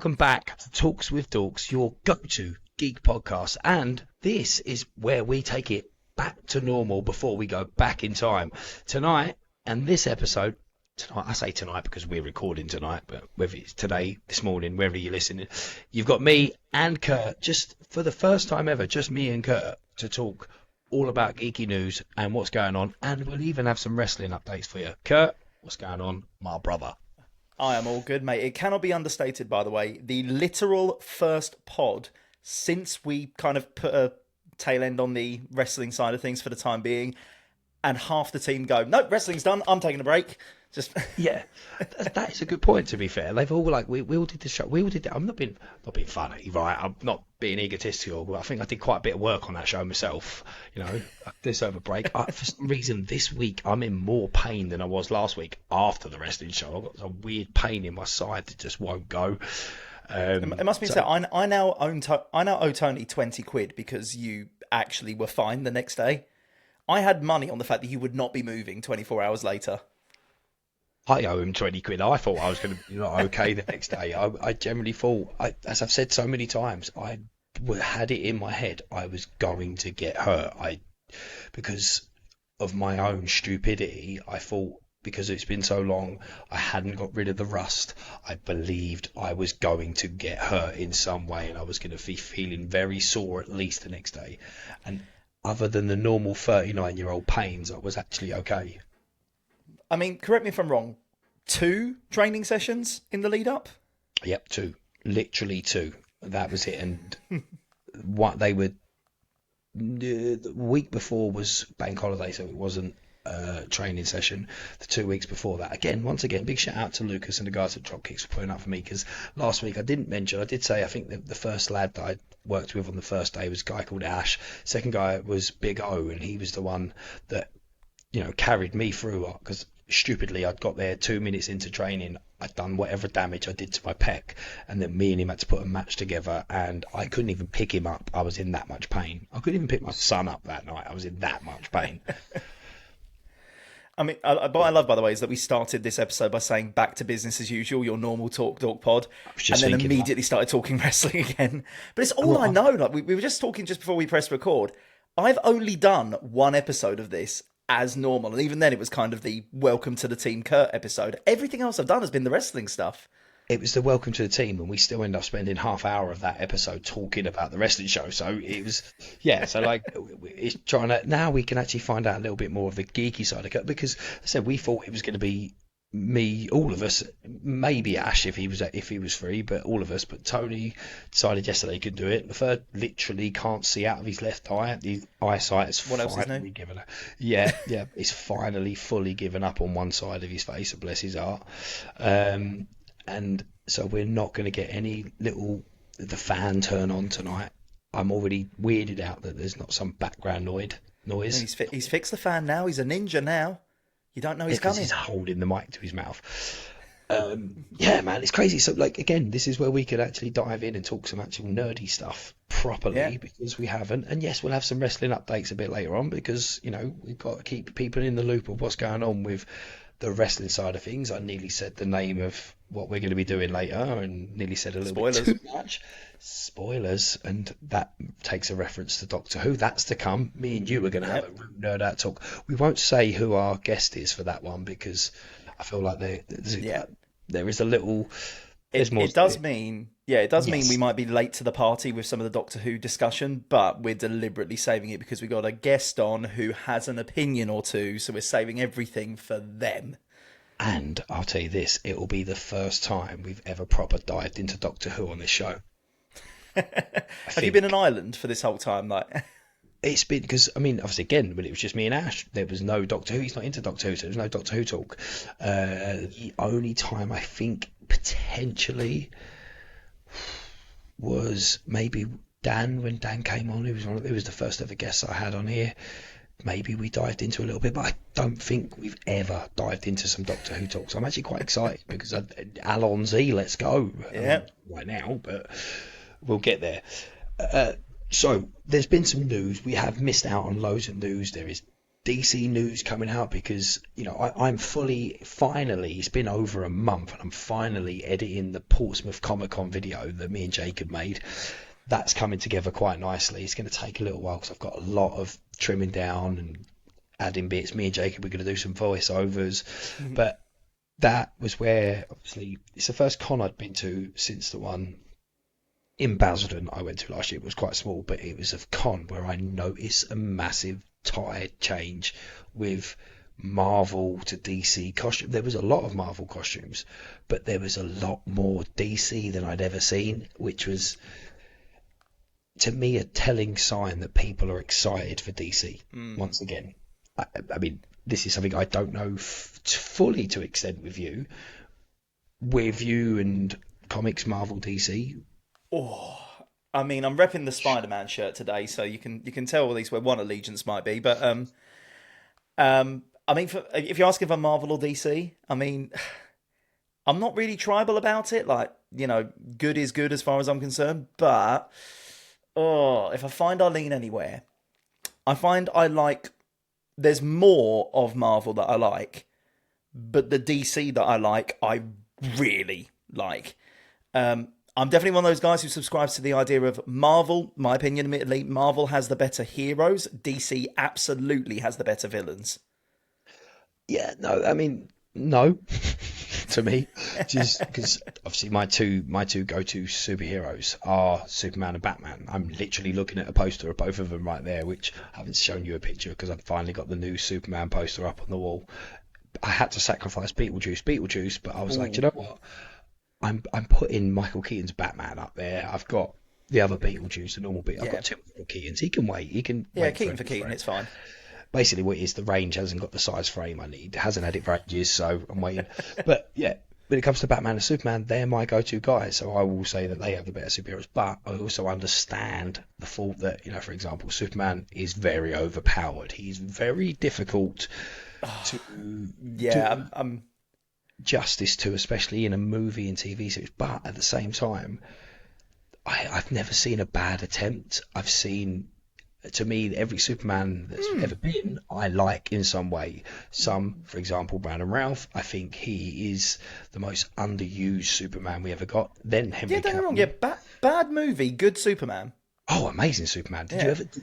welcome back to Talks with Dorks, your go-to geek podcast. And this is where we take it back to normal before we go back in time. Tonight, and this episode, tonight, I say tonight because we're recording tonight, but whether it's today, this morning, wherever you're listening, you've got me and Kurt, just for the first time ever, just me and Kurt, to talk all about geeky news and what's going on. And we'll even have some wrestling updates for you. Kurt, what's going on, my brother? I am all good, mate. It cannot be understated, by the way. The literal first pod since we kind of put a tail end on the wrestling side of things for the time being, and half the team go, "Nope, wrestling's done. I'm taking a break." Just yeah, that is a good point. To be fair, they've all like we all did the show. We all did that. I'm not being funny, right? I'm not being egotistical. I think I did quite a bit of work on that show myself. You know, I deserve a break. For some reason, this week I'm in more pain than I was last week after the wrestling show. I've got a weird pain in my side that just won't go. It must be said. I now owe Tony 20 quid because you actually were fine the next day. I had money on the fact that you would not be moving 24 hours later. I owe him 20 quid. I thought I was going to be not okay the next day. I generally thought, as I've said so many times, I had it in my head I was going to get hurt. Because of my own stupidity, I thought because it's been so long, I hadn't got rid of the rust. I believed I was going to get hurt in some way and I was going to be feeling very sore at least the next day. And other than the normal 39-year-old pains, I was actually okay. I mean, correct me if I'm wrong, 2 training sessions in the lead up? Yep, 2. Literally 2. That was it. And what they were, the week before was bank holiday, so it wasn't a training session. The 2 weeks before that, once again, big shout out to Lucas and the guys at Dropkicks for putting up for me, because last week I did say, I think the first lad that I worked with on the first day was a guy called Ash. Second guy was Big O, and he was the one that, carried me through, because stupidly I'd got there 2 minutes into training, I'd done whatever damage I did to my pec, and then me and him had to put a match together, and I couldn't even pick him up. I was in that much pain. I couldn't even pick my son up that night. I was in that much pain. I mean, what I love, by the way, is that we started this episode by saying back to business as usual, your normal Talk Dork pod, and then immediately started talking wrestling again. But it's all I know. Like we were just talking just before we pressed record. I've only done 1 episode of this as normal, and even then it was kind of the welcome to the team Kurt episode. Everything else I've done has been the wrestling stuff. It was the welcome to the team, and we still end up spending half hour of that episode talking about the wrestling show. So it was, so like, it's trying to, now we can actually find out a little bit more of the geeky side of it, because I said we thought it was going to be me, all of us, maybe Ash if he was free, but all of us. But Tony decided yesterday he could do it. Laferde literally can't see out of his left eye. The eyesight is finally given up. Yeah, it's finally fully given up on one side of his face. Bless his heart. And so we're not going to get any the fan turn on tonight. I'm already weirded out that there's not some background noise. He's fixed the fan now. He's a ninja now. You don't know he's coming. He's holding the mic to his mouth. Yeah, man, it's crazy. So, like, again, this is where we could actually dive in and talk some actual nerdy stuff properly, because we haven't. And yes, we'll have some wrestling updates a bit later on, because, we've got to keep people in the loop of what's going on with the wrestling side of things. I nearly said the name of what we're going to be doing later and nearly said a little bit too much. Spoilers, and that takes a reference to Doctor Who. That's to come. Me and you are going to have a nerd out talk. We won't say who our guest is for that one, because I feel like there is a little... It does mean we might be late to the party with some of the Doctor Who discussion, but we're deliberately saving it because we got a guest on who has an opinion or two, so we're saving everything for them. And I'll tell you this, it will be the first time we've ever proper dived into Doctor Who on this show. Have you been in Ireland for this whole time? It's been, because, obviously, again, when it was just me and Ash, there was no Doctor Who. He's not into Doctor Who, so there was no Doctor Who talk. The only time I think potentially was maybe Dan, when Dan came on. It was the first ever guest I had on here. Maybe we dived into a little bit, but I don't think we've ever dived into some Doctor Who talks. I'm actually quite excited because Alon Z, let's go right now, but we'll get there. So there's been some news. We have missed out on loads of news. There is DC news coming out because I'm finally it's been over a month and I'm finally editing the Portsmouth Comic Con video that me and Jacob made. That's coming together quite nicely. It's going to take a little while because I've got a lot of trimming down and adding bits. Me and Jacob are going to do some voiceovers, but that was where obviously it's the first con I'd been to since the one in Basildon I went to last year. It was quite small, but it was a con where I noticed a massive tide change with Marvel to DC costume. There was a lot of Marvel costumes, but there was a lot more DC than I'd ever seen, which was to me a telling sign that people are excited for DC once again. I mean, this is something I don't know fully to extent with you and comics, Marvel, DC. Oh, I mean, I'm repping the Spider-Man shirt today, so you can tell at least where one allegiance might be. But I mean, if you're asking for Marvel or DC, I mean, I'm not really tribal about it. Like, good is good as far as I'm concerned. But if I find I lean anywhere, I find I like. There's more of Marvel that I like, but the DC that I like, I really like. I'm definitely one of those guys who subscribes to the idea of Marvel. My opinion, admittedly, Marvel has the better heroes. DC absolutely has the better villains. Yeah, no, I mean, no, to me, just because obviously my two go-to superheroes are Superman and Batman. I'm literally looking at a poster of both of them right there, which I haven't shown you a picture because I've finally got the new Superman poster up on the wall. I had to sacrifice Beetlejuice, but I was like, you know what? I'm putting Michael Keaton's Batman up there. I've got the other Beetlejuice, the normal Beetlejuice. I've got two Michael Keatons. He can wait. Keaton for Keaton, it's fine. Basically, what it is, the range hasn't got the size frame I need. It hasn't had it for ages, so I'm waiting. But yeah, when it comes to Batman and Superman, they're my go-to guys. So I will say that they have the better superheroes. But I also understand the fault that, for example, Superman is very overpowered. He's very difficult to I'm justice to, especially in a movie and TV series. But at the same time, I've never seen a bad attempt. I've seen, to me, every Superman that's ever been, I like in some way. Some, for example, Brandon Routh, I think he is the most underused Superman we ever got. Then Henry Cavill. Don't get me wrong, bad movie, good Superman. Oh, amazing Superman.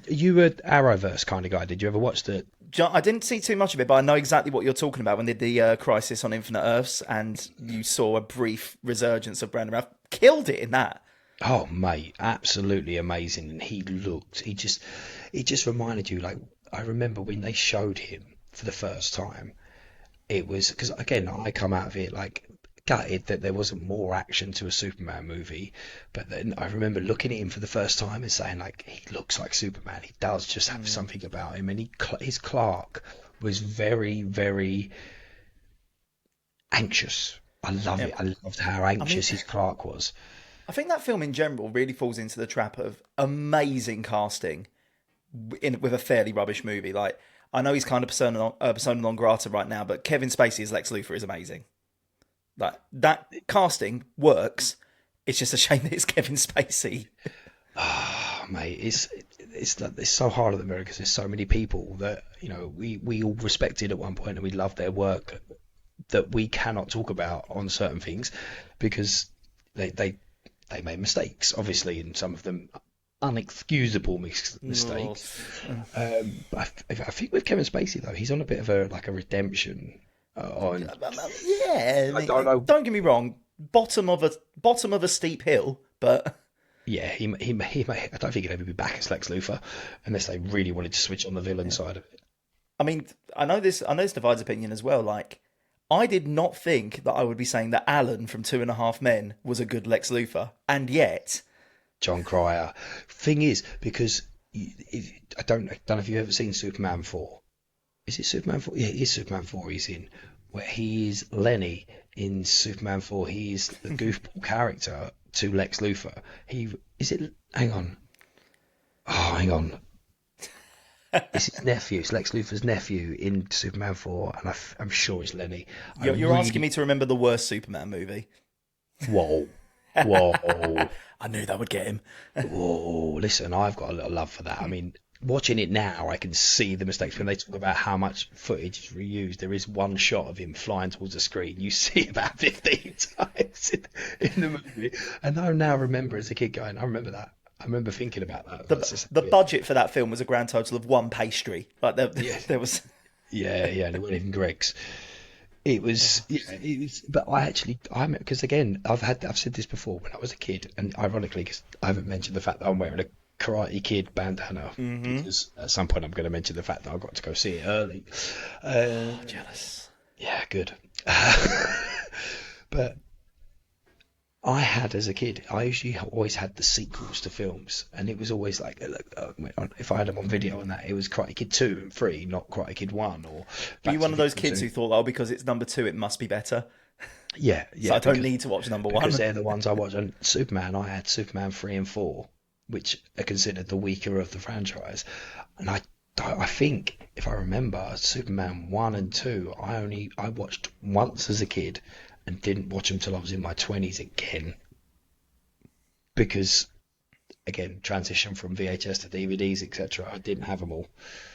You were Arrowverse kind of guy. Did you ever watch the... I didn't see too much of it, but I know exactly what you're talking about when they did the Crisis on Infinite Earths, and you saw a brief resurgence of Brandon Routh. Killed it in that. Oh, mate, absolutely amazing. And it just reminded you, like, I remember when they showed him for the first time, it was, because again, I come out of it like gutted that there wasn't more action to a Superman movie, but then I remember looking at him for the first time and saying, like, he looks like Superman. He does just have something about him. And his Clark was very, very anxious. I love it. I loved how anxious his Clark was. I think that film in general really falls into the trap of amazing casting with a fairly rubbish movie. Like, I know he's kind of persona non grata right now, but Kevin Spacey as Lex Luthor is amazing. Like, that casting works. It's just a shame that it's Kevin Spacey. Oh, mate, it's so hard at the minute because there's so many people that we all respected at one point and we loved their work that we cannot talk about on certain things because they made mistakes, obviously, and some of them unexcusable mistakes. I think with Kevin Spacey though, he's on a bit of a redemption. Yeah, I don't know. Don't get me wrong, bottom of a steep hill, but yeah, he may. I don't think he'll ever be back as Lex Luthor unless they really wanted to switch on the villain side of it. I mean, I know this divides opinion as well. Like, I did not think that I would be saying that Alan from 2.5 Men was a good Lex Luthor, and yet John Cryer. Thing is, because I don't know if you've ever seen Superman 4. Is it Superman 4? Yeah, it is Superman 4 he's in, where he is Lenny in Superman 4. He is the goofball character to Lex Luthor. Hang on. Oh, hang on. It's his nephew. It's Lex Luthor's nephew in Superman 4, and I'm sure it's Lenny. You're asking me to remember the worst Superman movie. Whoa. I knew that would get him. Whoa, listen, I've got a little love for that. I mean, watching it now, I can see the mistakes when they talk about how much footage is reused. There is one shot of him flying towards the screen. You see about 15 times in the movie. And I now remember as a kid going, I remember that. I remember thinking about that. The budget for that film was a grand total of one pastry. Like there was. Yeah, they weren't even Greg's. It was, but because again, I've said this before when I was a kid, and ironically, because I haven't mentioned the fact that I'm wearing a Karate Kid bandana, because at some point I'm going to mention the fact that I got to go see it early. Jealous. Yeah, good. But I had, as a kid, I usually always had the sequels to films, and it was always like, if I had them on video and that, it was Karate Kid 2 and 3, not Karate Kid 1. Or Were you one of those kids who thought, oh, because it's number 2, it must be better? Yeah. So I don't need to watch number 1. Because they're the ones I watched. And Superman, I had Superman 3 and 4, which are considered the weaker of the franchise. And I think, if I remember, Superman 1 and 2, I watched once as a kid, and didn't watch them till I was in my 20s again, because again, transition from VHS to DVDs, etc. I didn't have them all.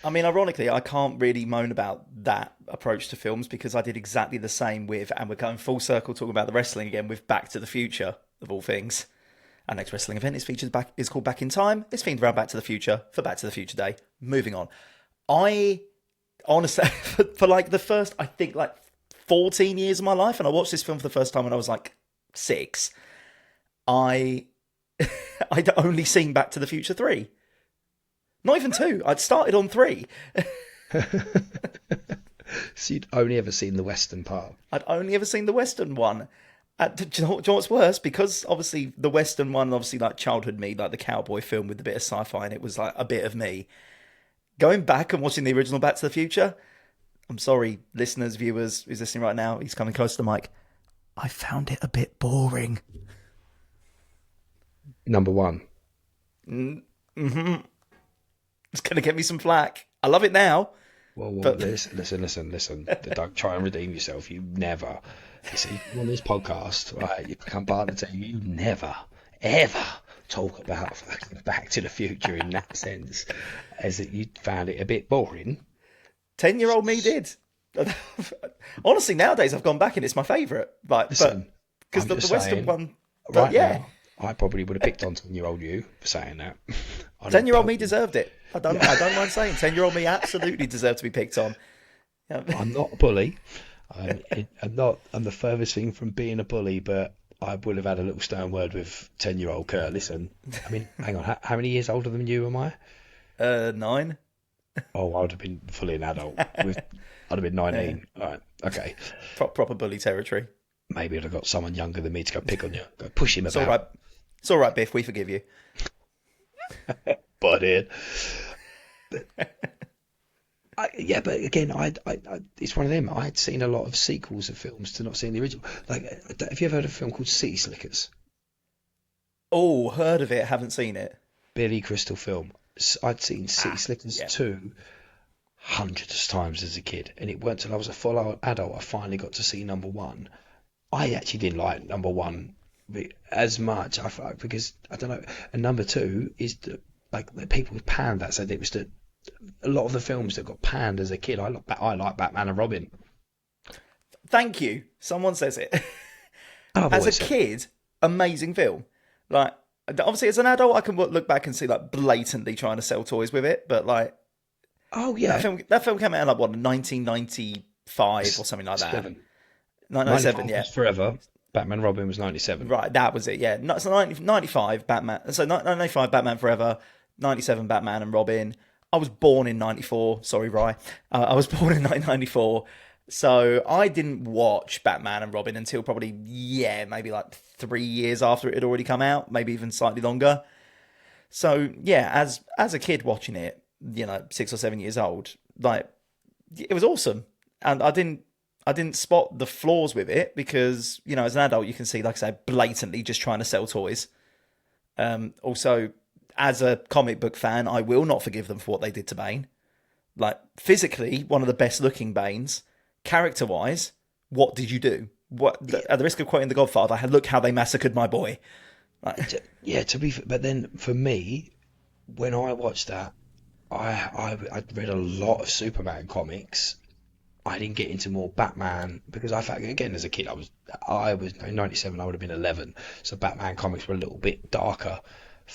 I mean, ironically, I can't really moan about that approach to films, because I did exactly the same with, and we're going full circle talking about the wrestling again, with Back to the Future, of all things. Our next wrestling event is called Back in Time. It's themed around Back to the Future for Back to the Future Day. Moving on. I honestly, for like the first, I think like 14 years of my life, and I watched this film for the first time when I was like 6, I'd only seen Back to the Future 3. Not even 2. I'd started on 3. So you'd only ever seen the Western part? I'd only ever seen the Western one. Do you know what's worse? Because obviously the Western one, obviously like childhood me, like the cowboy film with a bit of sci-fi, and it was like a bit of me. Going back and watching the original Back to the Future, I'm sorry, listeners, viewers, who's listening right now, he's coming close to the mic. I found it a bit boring. Number 1. Mm-hmm. It's going to get me some flack. I love it now. Well, but... listen. Don't try and redeem yourself. You never. You see, on this podcast, right, you become part of the team. You never, ever talk about Back to the Future in that sense, as that you found it a bit boring. 10-year-old me did. Honestly, nowadays I've gone back and it's my favourite. Like, because the Western one, right now, I probably would have picked on 10-year-old you for saying that. 10-year-old me deserved it. I don't mind saying 10-year-old me absolutely deserved to be picked on. Yeah. I'm not a bully. I'm the furthest thing from being a bully, but I would have had a little stern word with 10-year-old Kurt. Listen, I mean, hang on, how many years older than you am I? 9. Oh, I would have been fully an adult. I'd have been 19. Yeah. All right, okay. Proper bully territory. Maybe I'd have got someone younger than me to go pick on you. Go push him about. All right. It's all right, Biff. We forgive you. Butthead. But again, it's one of them. I'd seen a lot of sequels of films to not seeing the original. Like, have you ever heard of a film called City Slickers? Oh, heard of it. Haven't seen it. Billy Crystal film. I'd seen City Slickers 2 hundreds of times as a kid, and it weren't until I was a full adult I finally got to see number 1. I actually didn't like number 1 as much, because I don't know. And number 2 is the people with panned that, so it was a lot of the films that got panned as a kid. I like Batman and Robin. Thank you. Someone says it. As a kid, amazing film. Like, obviously, as an adult, I can look back and see like blatantly trying to sell toys with it, but like, oh yeah, that film came out in like 1995 or something like that. 1997, yeah. Forever. Batman Robin was 97. Right, that was it. Yeah, so 95 Batman. So 1995 Batman Forever, 97 Batman and Robin. I was born in 94. Sorry, Rye. I was born in 1994. So I didn't watch Batman and Robin until probably, maybe like 3 years after it had already come out, maybe even slightly longer. So yeah, as a kid watching it, 6 or 7 years old, like, it was awesome. And I didn't spot the flaws with it because, as an adult, you can see, like I say, blatantly just trying to sell toys. Also, as a comic book fan, I will not forgive them for what they did to Bane. Like, physically, one of the best looking Banes. Character-wise, what did you do? At the risk of quoting The Godfather, look how they massacred my boy. Like, yeah, but then for me, when I watched that, I'd read a lot of Superman comics. I didn't get into more Batman because I felt, again, as a kid, I was in '97. I would have been 11, so Batman comics were a little bit darker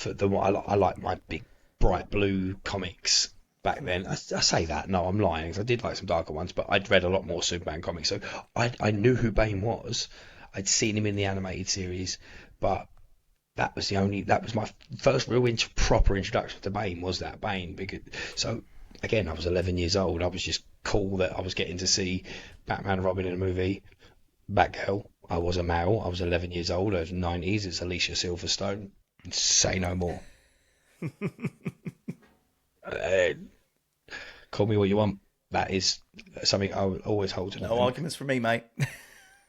than what I like my big bright blue comics back then. I say that, no, I'm lying, 'cause I did like some darker ones, but I'd read a lot more Superman comics, so I knew who Bane was. I'd seen him in the animated series, but that was my first real proper introduction to Bane, was that Bane. Because so again, I was 11 years old. I was just cool that I was getting to see Batman and Robin in a movie. Batgirl. I was a male. I was 11 years old. I was 90s. It's Alicia Silverstone. Say no more. Uh, Call me what you want. That is something I will always hold to. No arguments from me, mate.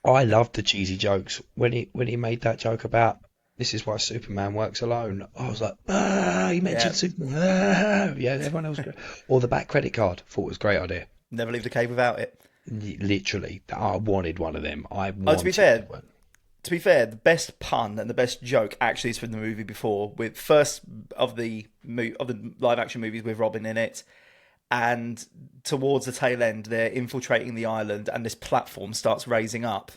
I loved the cheesy jokes when he made that joke about this is why Superman works alone. I was like, he mentioned Yeah. Superman. Yeah, everyone else. Or the back credit card. Thought it was a great idea. Never leave the cave without it. Literally, I wanted one of them. I Oh, to be wanted fair, one. the best pun and the best joke actually is from the movie before, with first of the live action movies with Robin in it, and towards the tail end, they're infiltrating the island, and this platform starts raising up.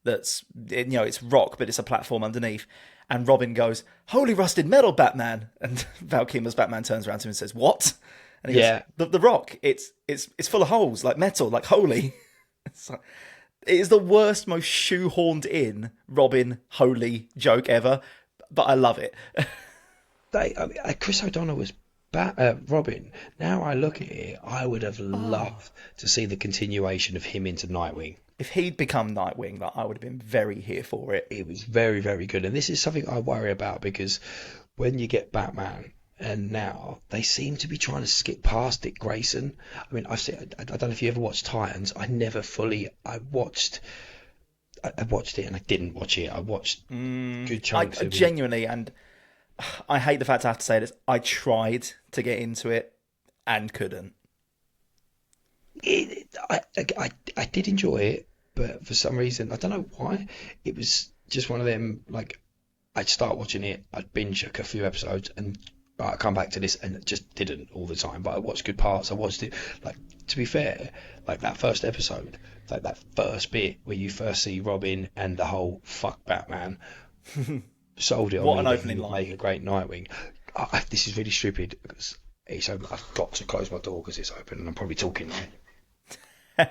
It's rock, but it's a platform underneath. And Robin goes, "Holy rusted metal, Batman!" And Val Kilmer's Batman turns around to him and says, "What?" And he Yeah, goes, "The rock, it's full of holes, like metal, like holy." It's like, it is the worst, most shoehorned in Robin holy joke ever, but I love it. Chris O'Donnell was Robin. Now I look at it, I would have loved to see the continuation of him into Nightwing. If he'd become Nightwing, like, I would have been very here for it. It was very, very good. And this is something I worry about because when you get Batman and now they seem to be trying to skip past Dick Grayson. I mean, I don't know if you ever watched Titans. I watched it and I didn't watch it. I watched good I chunks of it. genuinely, and I hate the fact I have to say this, I tried to get into it and couldn't. I did enjoy it, but for some reason, I don't know why, it was just one of them, like, I'd start watching it, I'd binge a few episodes, and I'd come back to this, and it just didn't all the time. But I watched good parts. I watched it, like, to be fair, like that first episode, like that first bit where you first see Robin and the whole "fuck Batman" sold it on What me an that opening he would line. make a great Nightwing. This is really stupid because it's open. I've got to close my door because it's open, and I'm probably talking now.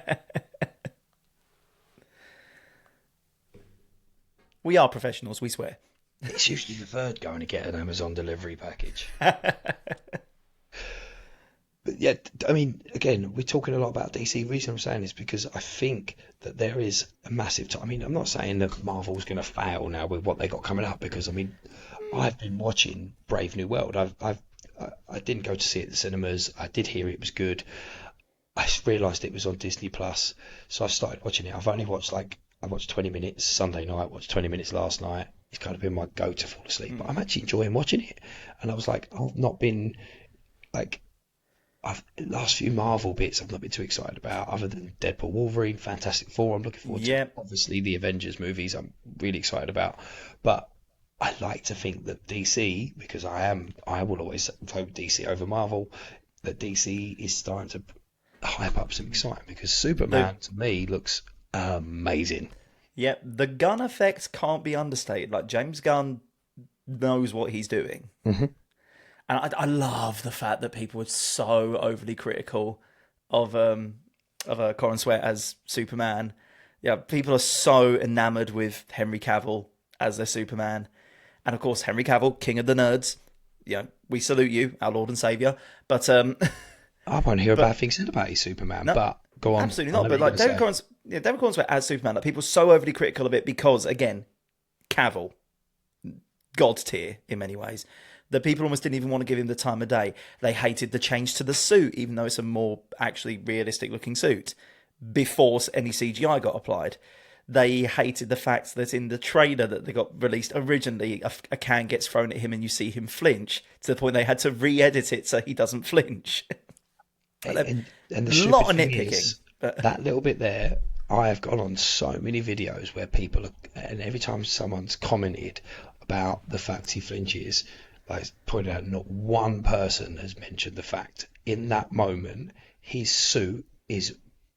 We are professionals, we swear. It's usually the third going to get an Amazon delivery package. But yeah, I mean, again, we're talking a lot about DC. The reason I'm saying is because I think that there is a massive time. I mean, I'm not saying that Marvel's going to fail now with what they got coming up because I mean, I've been watching Brave New World. I didn't go to see it at the cinemas. I did hear it was good. I realised it was on Disney Plus, so I started watching it. I watched 20 minutes Sunday night, watched 20 minutes last night. It's kind of been my go to fall asleep, but I'm actually enjoying watching it. And I was like, I've not been like last few Marvel bits I've not been too excited about, other than Deadpool, Wolverine, Fantastic Four. I'm looking forward to. Yeah. Obviously, the Avengers movies I'm really excited about, but I like to think that DC, because I will always vote DC over Marvel, that DC is starting to hype up some excitement because Superman to me looks amazing. Yeah, the gun effect can't be understated. Like, James Gunn knows what he's doing. Hmm. And I love the fact that people were so overly critical of Corin Sweat as Superman. Yeah, people are so enamored with Henry Cavill as their Superman, and of course Henry Cavill, king of the nerds. Yeah, we salute you, our Lord and Savior. But I won't hear bad things said about his Superman, no, but go on. absolutely I know not. what But you're like gonna say. David Corn Sweat as Superman, like, people are so overly critical of it because, again, Cavill, god tier in many ways, that people almost didn't even want to give him the time of day. They hated the change to the suit, even though it's a more actually realistic looking suit, before any CGI got applied. They hated the fact that in the trailer that they got released originally, a can gets thrown at him and you see him flinch, to the point they had to re-edit it so he doesn't flinch. And the A stupid lot of thing nitpicking. is, But that little bit there, I have gone on so many videos where people are, and every time someone's commented about the fact he flinches, like pointed out, not one person has mentioned the fact in that moment his suit is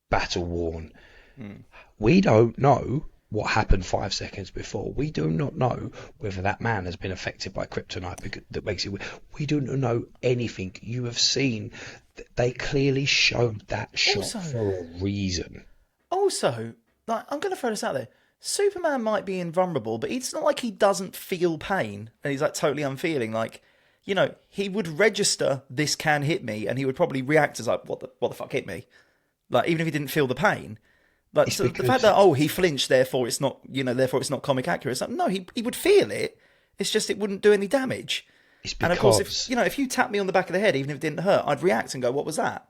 battle worn. We don't know what happened 5 seconds before. We do not know whether that man has been affected by kryptonite because that makes it. We do not know anything. You have seen. They clearly showed that shot for a reason. Also, like, I'm going to throw this out there. Superman might be invulnerable, but it's not like he doesn't feel pain and he's like totally unfeeling. Like, you know, he would register this can hit me, and he would probably react as like, what the fuck hit me? Like, even if he didn't feel the pain. Like, so the fact that he flinched, therefore it's not, therefore it's not comic accurate. It's like, no, he would feel it. It's just it wouldn't do any damage. It's because, and of course, if you tap me on the back of the head, even if it didn't hurt, I'd react and go, what was that?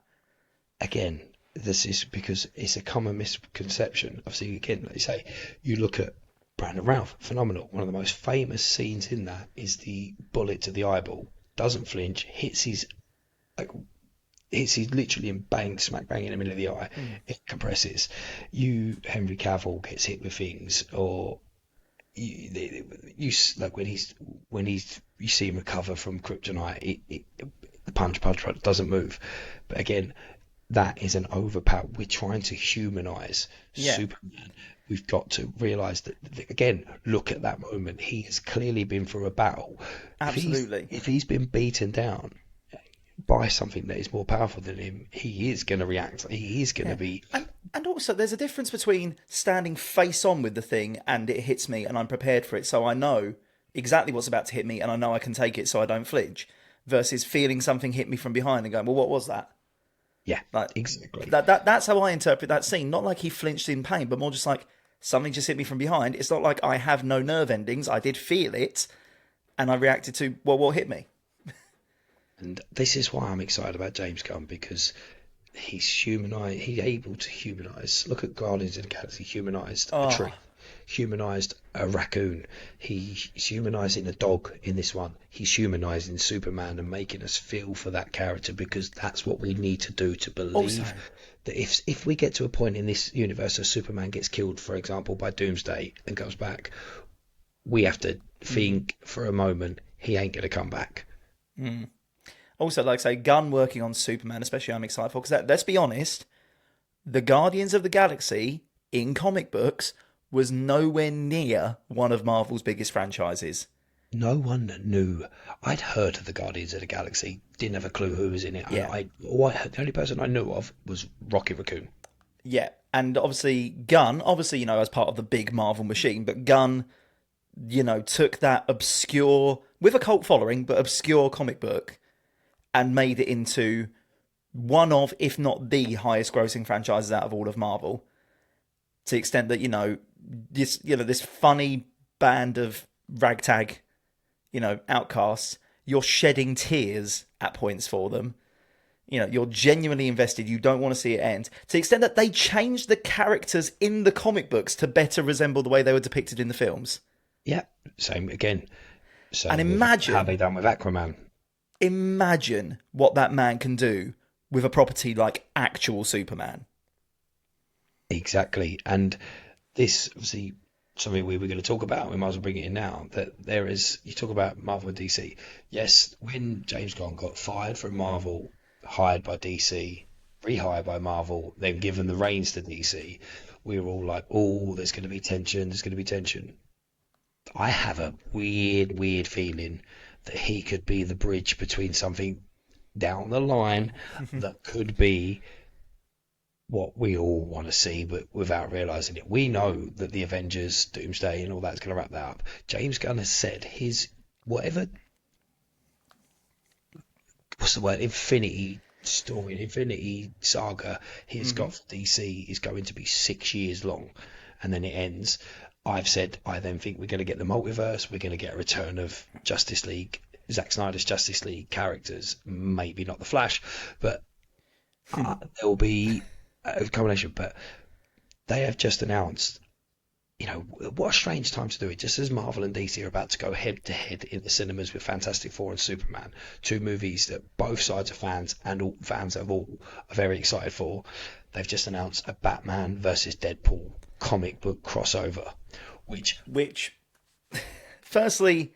Again, this is because it's a common misconception. Obviously, again, like you say, you look at Brandon Routh, phenomenal. One of the most famous scenes in that is the bullet to the eyeball. Doesn't flinch, hits his literally and smack bang in the middle of the eye. It compresses. Henry Cavill gets hit with things, or you like when you see him recover from kryptonite. The punch doesn't move. But again, that is an overpower. We're trying to humanize Superman. We've got to realize that, again, look at that moment. He has clearly been through a battle. Absolutely. If he's been beaten down by something that is more powerful than him, he is going to react. He is going to be. And also, there's a difference between standing face on with the thing and it hits me and I'm prepared for it, so I know exactly what's about to hit me and I know I can take it so I don't flinch, versus feeling something hit me from behind and going, well, what was that? Yeah, like, exactly. That's how I interpret that scene. Not like he flinched in pain, but more just like something just hit me from behind. It's not like I have no nerve endings. I did feel it, and I reacted to, well, what hit me? And this is why I'm excited about James Gunn, because he's able to humanise. Look at Guardians of the Galaxy, humanised a tree, humanised a raccoon. He's humanising a dog in this one. He's humanising Superman and making us feel for that character, because that's what we need to do to believe that if we get to a point in this universe where Superman gets killed, for example, by Doomsday and comes back, we have to think for a moment he ain't going to come back. Also, like I say, Gunn working on Superman, especially, I'm excited for, because let's be honest, the Guardians of the Galaxy in comic books was nowhere near one of Marvel's biggest franchises. No one knew. I'd heard of the Guardians of the Galaxy, didn't have a clue who was in it. Yeah. The only person I knew of was Rocket Raccoon. Yeah, and obviously Gunn, as part of the big Marvel machine, but Gunn, took that obscure, with a cult following, but obscure comic book and made it into one of, if not the highest grossing franchises out of all of Marvel. To the extent that, this funny band of ragtag, outcasts, you're shedding tears at points for them. You're genuinely invested. You don't want to see it end. To the extent that they changed the characters in the comic books to better resemble the way they were depicted in the films. Yeah, same again. So and imagine how they done with Aquaman. Imagine what that man can do with a property like actual Superman. Exactly. And this, obviously, something we were going to talk about, we might as well bring it in now, that there is, you talk about Marvel and DC. Yes, when James Gunn got fired from Marvel, hired by DC, rehired by Marvel, then given the reins to DC, we were all like, oh, there's going to be tension. I have a weird feeling that he could be the bridge between something down the line that could be what we all want to see, but without realizing it. We know that the Avengers, Doomsday, and all that's going to wrap that up. James Gunn has said his Infinity story, Infinity Saga he's got for DC is going to be 6 years long, and then it ends. I've said I then think we're going to get the multiverse, we're going to get a return of Justice League, Zack Snyder's Justice League characters, maybe not the Flash, but there will be a combination. But they have just announced, what a strange time to do it, just as Marvel and DC are about to go head to head in the cinemas with Fantastic Four and Superman, two movies that both sides of fans and all fans of all are very excited for. They've just announced a Batman versus Deadpool comic book crossover, which firstly,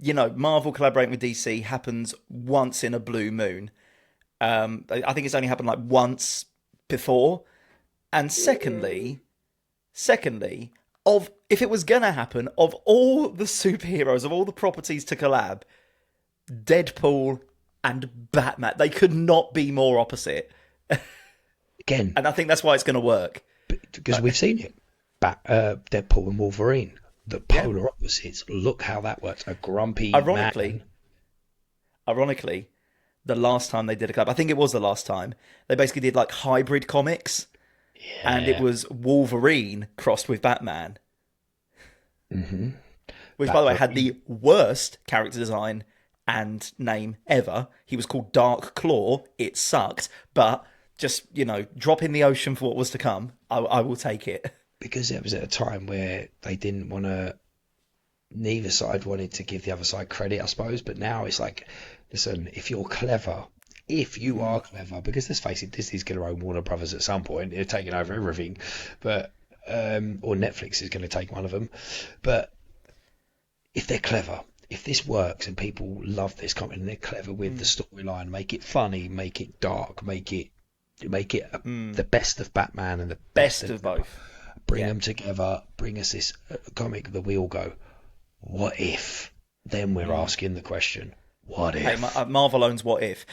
Marvel collaborating with DC happens once in a blue moon. I think it's only happened like once before. And secondly, if it was gonna happen, of all the superheroes, of all the properties to collab, Deadpool and Batman, they could not be more opposite. Again, and I think that's why it's going to work. Because we've seen it. Deadpool and Wolverine, the polar opposites. Look how that works. A grumpy Ironically, the last time they did a collab, I think it was the last time, they basically did like hybrid comics. Yeah. And it was Wolverine crossed with Batman. Mm-hmm. Which, by the way, had the worst character design and name ever. He was called Dark Claw. It sucked. But just, drop in the ocean for what was to come. I will take it. Because it was at a time where they didn't want to... Neither side wanted to give the other side credit, I suppose. But now it's like, listen, if you're clever... If you are clever, because let's face it, Disney's going to own Warner Brothers at some point. They're taking over everything, but or Netflix is going to take one of them. But if they're clever, if this works and people love this comic and they're clever with the storyline, make it funny, make it dark, make it the best of Batman and the best of both. Bring them together. Bring us this comic that we all go, what if? Then we're asking the question. What if? Hey, Marvel owns What If.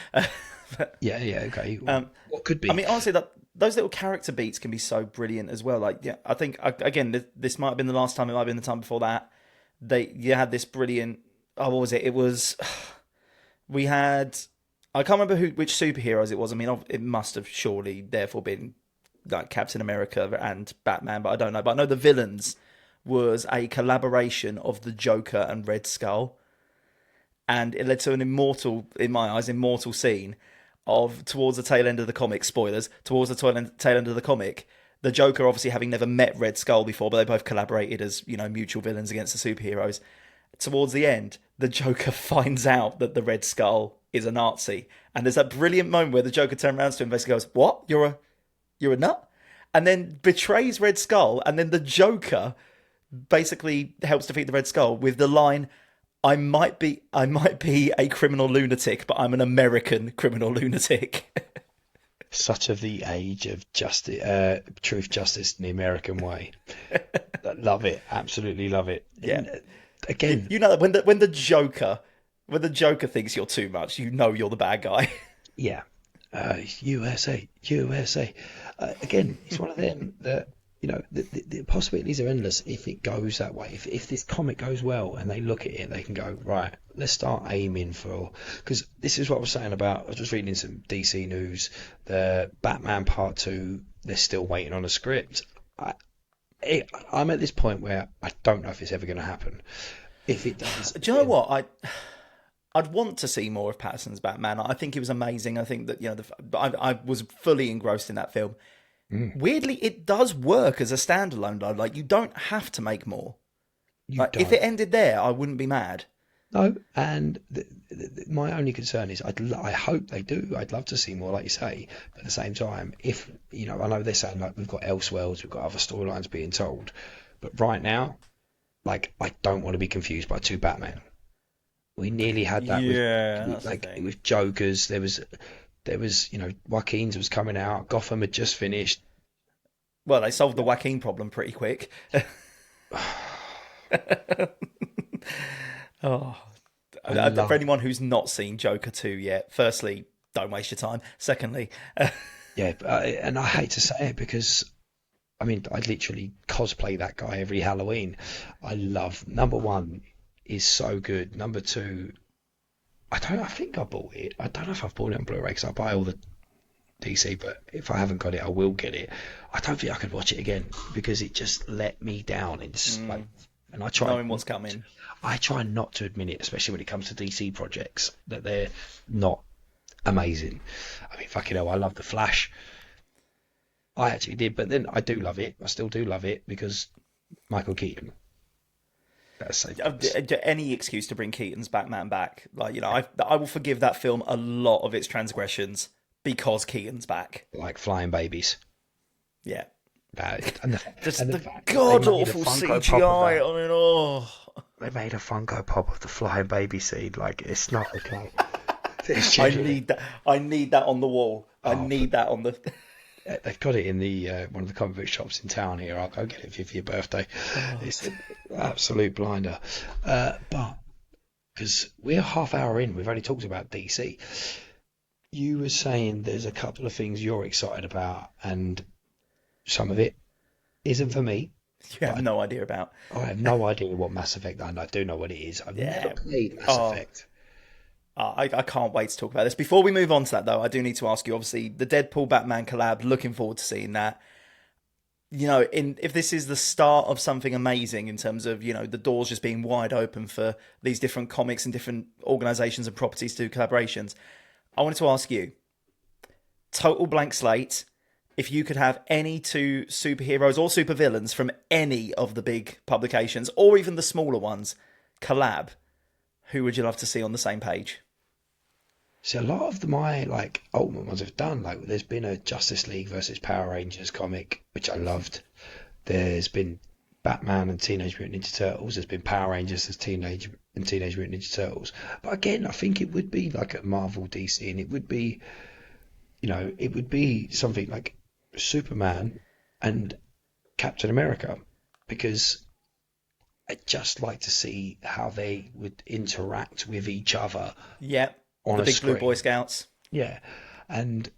yeah, okay. What could be? I mean, honestly, those little character beats can be so brilliant as well. Like, I think, again, this might have been the last time, it might have been the time before that. You had this brilliant... Oh, what was it? It was... We had... I can't remember which superheroes it was. I mean, it must have surely, therefore, been like Captain America and Batman, but I don't know. But I know the villains was a collaboration of the Joker and Red Skull. And it led to an in my eyes, immortal scene of, towards the tail end of the comic, spoilers, towards the tail end of the comic, the Joker obviously having never met Red Skull before, but they both collaborated as, mutual villains against the superheroes. Towards the end, the Joker finds out that the Red Skull is a Nazi. And there's that brilliant moment where the Joker turns around to him and basically goes, "What? You're a nut?" And then betrays Red Skull, and then the Joker basically helps defeat the Red Skull with the line, I might be a criminal lunatic, but I'm an American criminal lunatic. Such of the age of justice, truth, justice, in the American way. Love it, absolutely love it. Yeah. And, again, when the Joker thinks you're too much, you're the bad guy. Yeah. USA. Again, it's one of them that. The possibilities are endless if it goes that way. If this comic goes well and they look at it, they can go, right, let's start aiming for... Because this is what I was saying about... I was just reading some DC news. The Batman Part 2, they're still waiting on a script. I'm at this point where I don't know if it's ever going to happen. If it does... Do you know what? I'd want to see more of Pattinson's Batman. I think it was amazing. I think that, I was fully engrossed in that film. Weirdly, it does work as a standalone, though. Like, you don't have to make more. If it ended there, I wouldn't be mad. No, and my only concern is I hope they do. I'd love to see more, like you say. But at the same time, if, I know they're saying, like, we've got Elseworlds, we've got other storylines being told. But right now, like, I don't want to be confused by two Batman. We nearly had that with Jokers. There was, Joaquin's was coming out. Gotham had just finished. Well, they solved the Joaquin problem pretty quick. For anyone who's not seen Joker 2 yet, firstly, don't waste your time. Secondly... and I hate to say it because, I mean, I literally cosplay that guy every Halloween. I love... Number one is so good. Number two... I think I bought it. I don't know if I've bought it on Blu-ray because I buy all the DC, but if I haven't got it, I will get it. I don't think I could watch it again because it just let me down. It's like, and I try knowing what's coming. I try not to admit it, especially when it comes to DC projects, that they're not amazing. I mean, fucking hell, I love The Flash. I actually did, but then I do love it. I still do love it because Michael Keaton. Any excuse to bring Keaton's Batman back, I will forgive that film a lot of its transgressions because Keaton's back, like flying babies. Yeah, and the god awful CGI on it. they made a Funko Pop of the flying baby seed. Like, it's not okay. It's I genuine. need that. I need that on the wall. I Oh, need that on the. they've got it in the one of the comic book shops in town here. I'll go get it for your birthday. Oh. It's an absolute blinder. But because we're half hour in, we've only talked about DC. You were saying there's a couple of things you're excited about, and some of it isn't for me. You have But no idea about. I have no idea what Mass Effect, and I do know what it is. I've never Yeah. played Mass Oh. Effect. I can't wait to talk about this. Before we move on to that, though, I do need to ask you. Obviously, the Deadpool Batman collab. Looking forward to seeing that. You know, if this is the start of something amazing in terms of, you know, the doors just being wide open for these different comics and different organizations and properties to do collaborations, I wanted to ask you, total blank slate, if you could have any two superheroes or supervillains from any of the big publications or even the smaller ones collab, who would you love to see on the same page? So a lot of my like Ultimate ones have done. Like, there's been a Justice League versus Power Rangers comic, which I loved. There's been Batman and Teenage Mutant Ninja Turtles. There's been Power Rangers as Teenage Mutant Ninja Turtles. But again, I think it would be like a Marvel DC, and it would be, it would be something like Superman and Captain America, because I'd just like to see how they would interact with each other Yeah, on the a big Blue screen. Boy Scouts. Yeah, and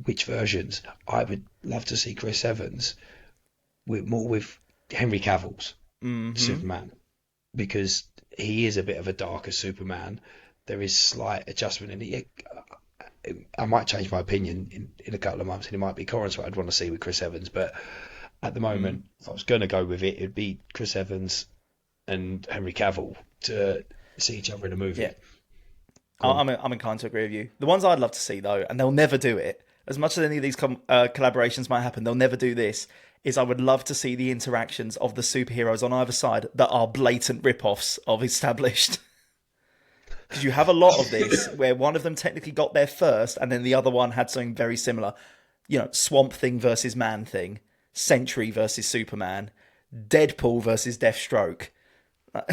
which versions? I would love to see Chris Evans with Henry Cavill's Superman, because he is a bit of a darker Superman. There is slight adjustment in it. I might change my opinion in a couple of months, and it might be Corrins what I'd want to see with Chris Evans. But at the moment, if I was going to go with it, it'd be Chris Evans and Henry Cavill to see each other in a movie. Yeah. I'm inclined to agree with you. The ones I'd love to see, though, and they'll never do it, as much as any of these collaborations might happen, they'll never do this, is I would love to see the interactions of the superheroes on either side that are blatant rip-offs of established. Because you have a lot of this where one of them technically got there first and then the other one had something very similar. You know, Swamp Thing versus Man Thing, Sentry versus Superman, Deadpool versus Deathstroke.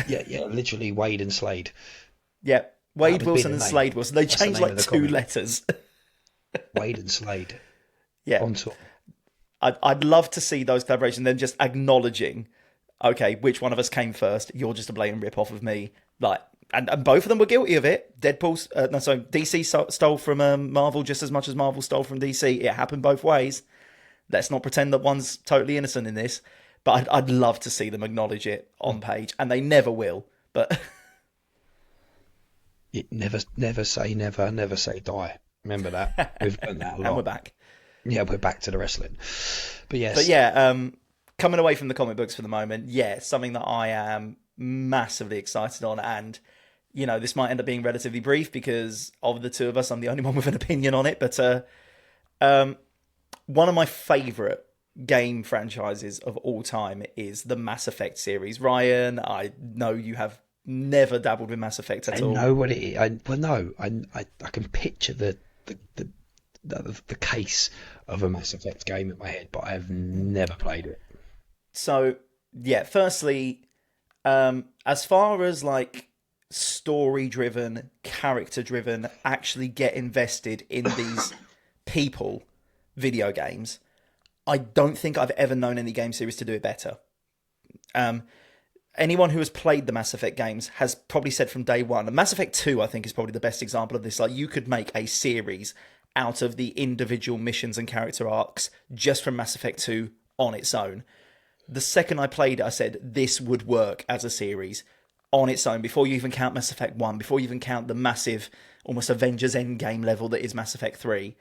Yeah, literally Wade and Slade. Yeah, Wade would be Wilson the and name. Slade Wilson. They That's the changed name like of the 2 comic. letters. Wade and Slade Yeah, on tour. I'd love to see those collaborations, then just acknowledging, okay, which one of us came first? You're just a blatant rip-off of me. Like, and both of them were guilty of it. DC stole from Marvel just as much as Marvel stole from DC. It happened both ways. Let's not pretend that one's totally innocent in this. But I'd love to see them acknowledge it on page, and they never will. But Never say never, never say die. Remember that. We've done that a lot. and we're back. Yeah, we're back to the wrestling. But yes. But yeah, coming away from the comic books for the moment, yeah, something that I am massively excited on, and you know, this might end up being relatively brief because of the two of us, I'm the only one with an opinion on it. But one of my favourite game franchises of all time is the Mass Effect series. Ryan, I know you have never dabbled with Mass Effect at all. I know what it is. I can picture the case of a Mass Effect game in my head, but I have never played it. So yeah, firstly, as far as like story driven, character driven, actually get invested in these people video games, I don't think I've ever known any game series to do it better. Anyone who has played the Mass Effect games has probably said from day one, and Mass Effect 2 I think is probably the best example of this, like you could make a series out of the individual missions and character arcs just from Mass Effect 2 on its own. The second I played it, I said, this would work as a series on its own, before you even count Mass Effect 1, before you even count the massive, almost Avengers Endgame level that is Mass Effect 3.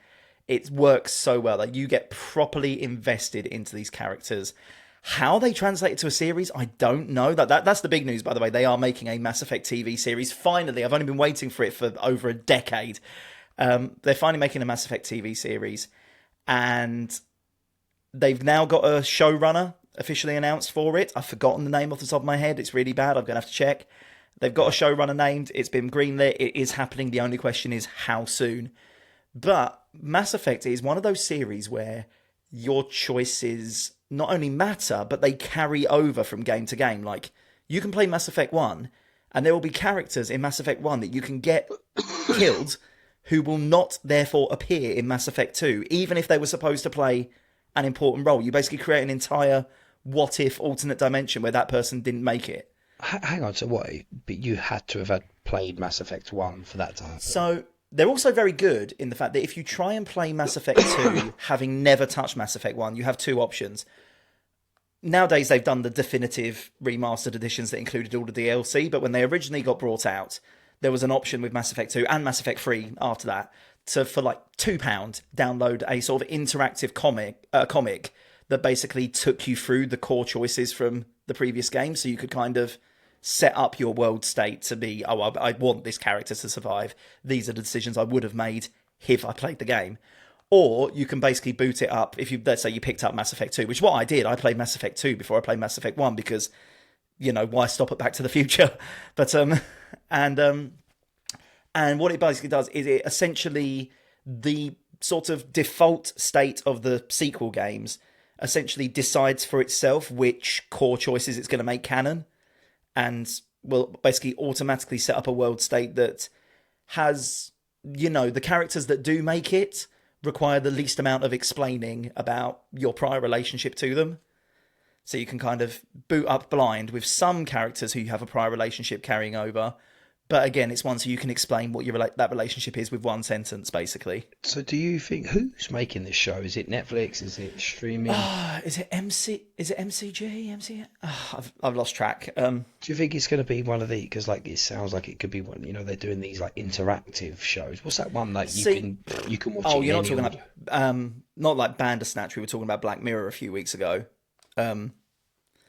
It works so well that you get properly invested into these characters. How they translate it to a series, I don't know. That's the big news, by the way. They are making a Mass Effect TV series. Finally, I've only been waiting for it for over a decade. They're finally making a Mass Effect TV series. And they've now got a showrunner officially announced for it. I've forgotten the name off the top of my head. It's really bad. I'm going to have to check. They've got a showrunner named. It's been greenlit. It is happening. The only question is how soon. But Mass Effect is one of those series where your choices not only matter, but they carry over from game to game. Like, You can play Mass Effect 1, and there will be characters in Mass Effect 1 that you can get killed who will not therefore appear in Mass Effect 2, even if they were supposed to play an important role. You basically create an entire what-if alternate dimension where that person didn't make it. Hang on, so what? But you had to have had played Mass Effect 1 for that time. So they're also very good in the fact that if you try and play Mass Effect 2, having never touched Mass Effect 1, you have two options. Nowadays, they've done the definitive remastered editions that included all the DLC, but when they originally got brought out, there was an option with Mass Effect 2 and Mass Effect 3 after that to, for like £2, download a sort of interactive comic that basically took you through the core choices from the previous game, so you could kind of set up your world state to be, I want this character to survive. These are the decisions I would have made if I played the game. Or you can basically boot it up. If you, let's say you picked up Mass Effect 2, which is what I did. I played Mass Effect 2 before I played Mass Effect 1 because, you know, why stop at Back to the Future? But and what it basically does is it essentially, the sort of default state of the sequel games essentially decides for itself which core choices it's going to make canon, and will basically automatically set up a world state that has, you know, the characters that do make it require the least amount of explaining about your prior relationship to them. So you can kind of boot up blind with some characters who you have a prior relationship carrying over. But again, it's one so you can explain what that relationship is with one sentence, basically. So do you think, who's making this show? Is it Netflix? Is it streaming? Is it MCG? I've lost track. Do you think it's going to be one of the, because like it sounds like it could be one, you know, they're doing these like interactive shows. What's that one that you can watch? Oh, you're not talking about not like Bandersnatch. We were talking about Black Mirror a few weeks ago.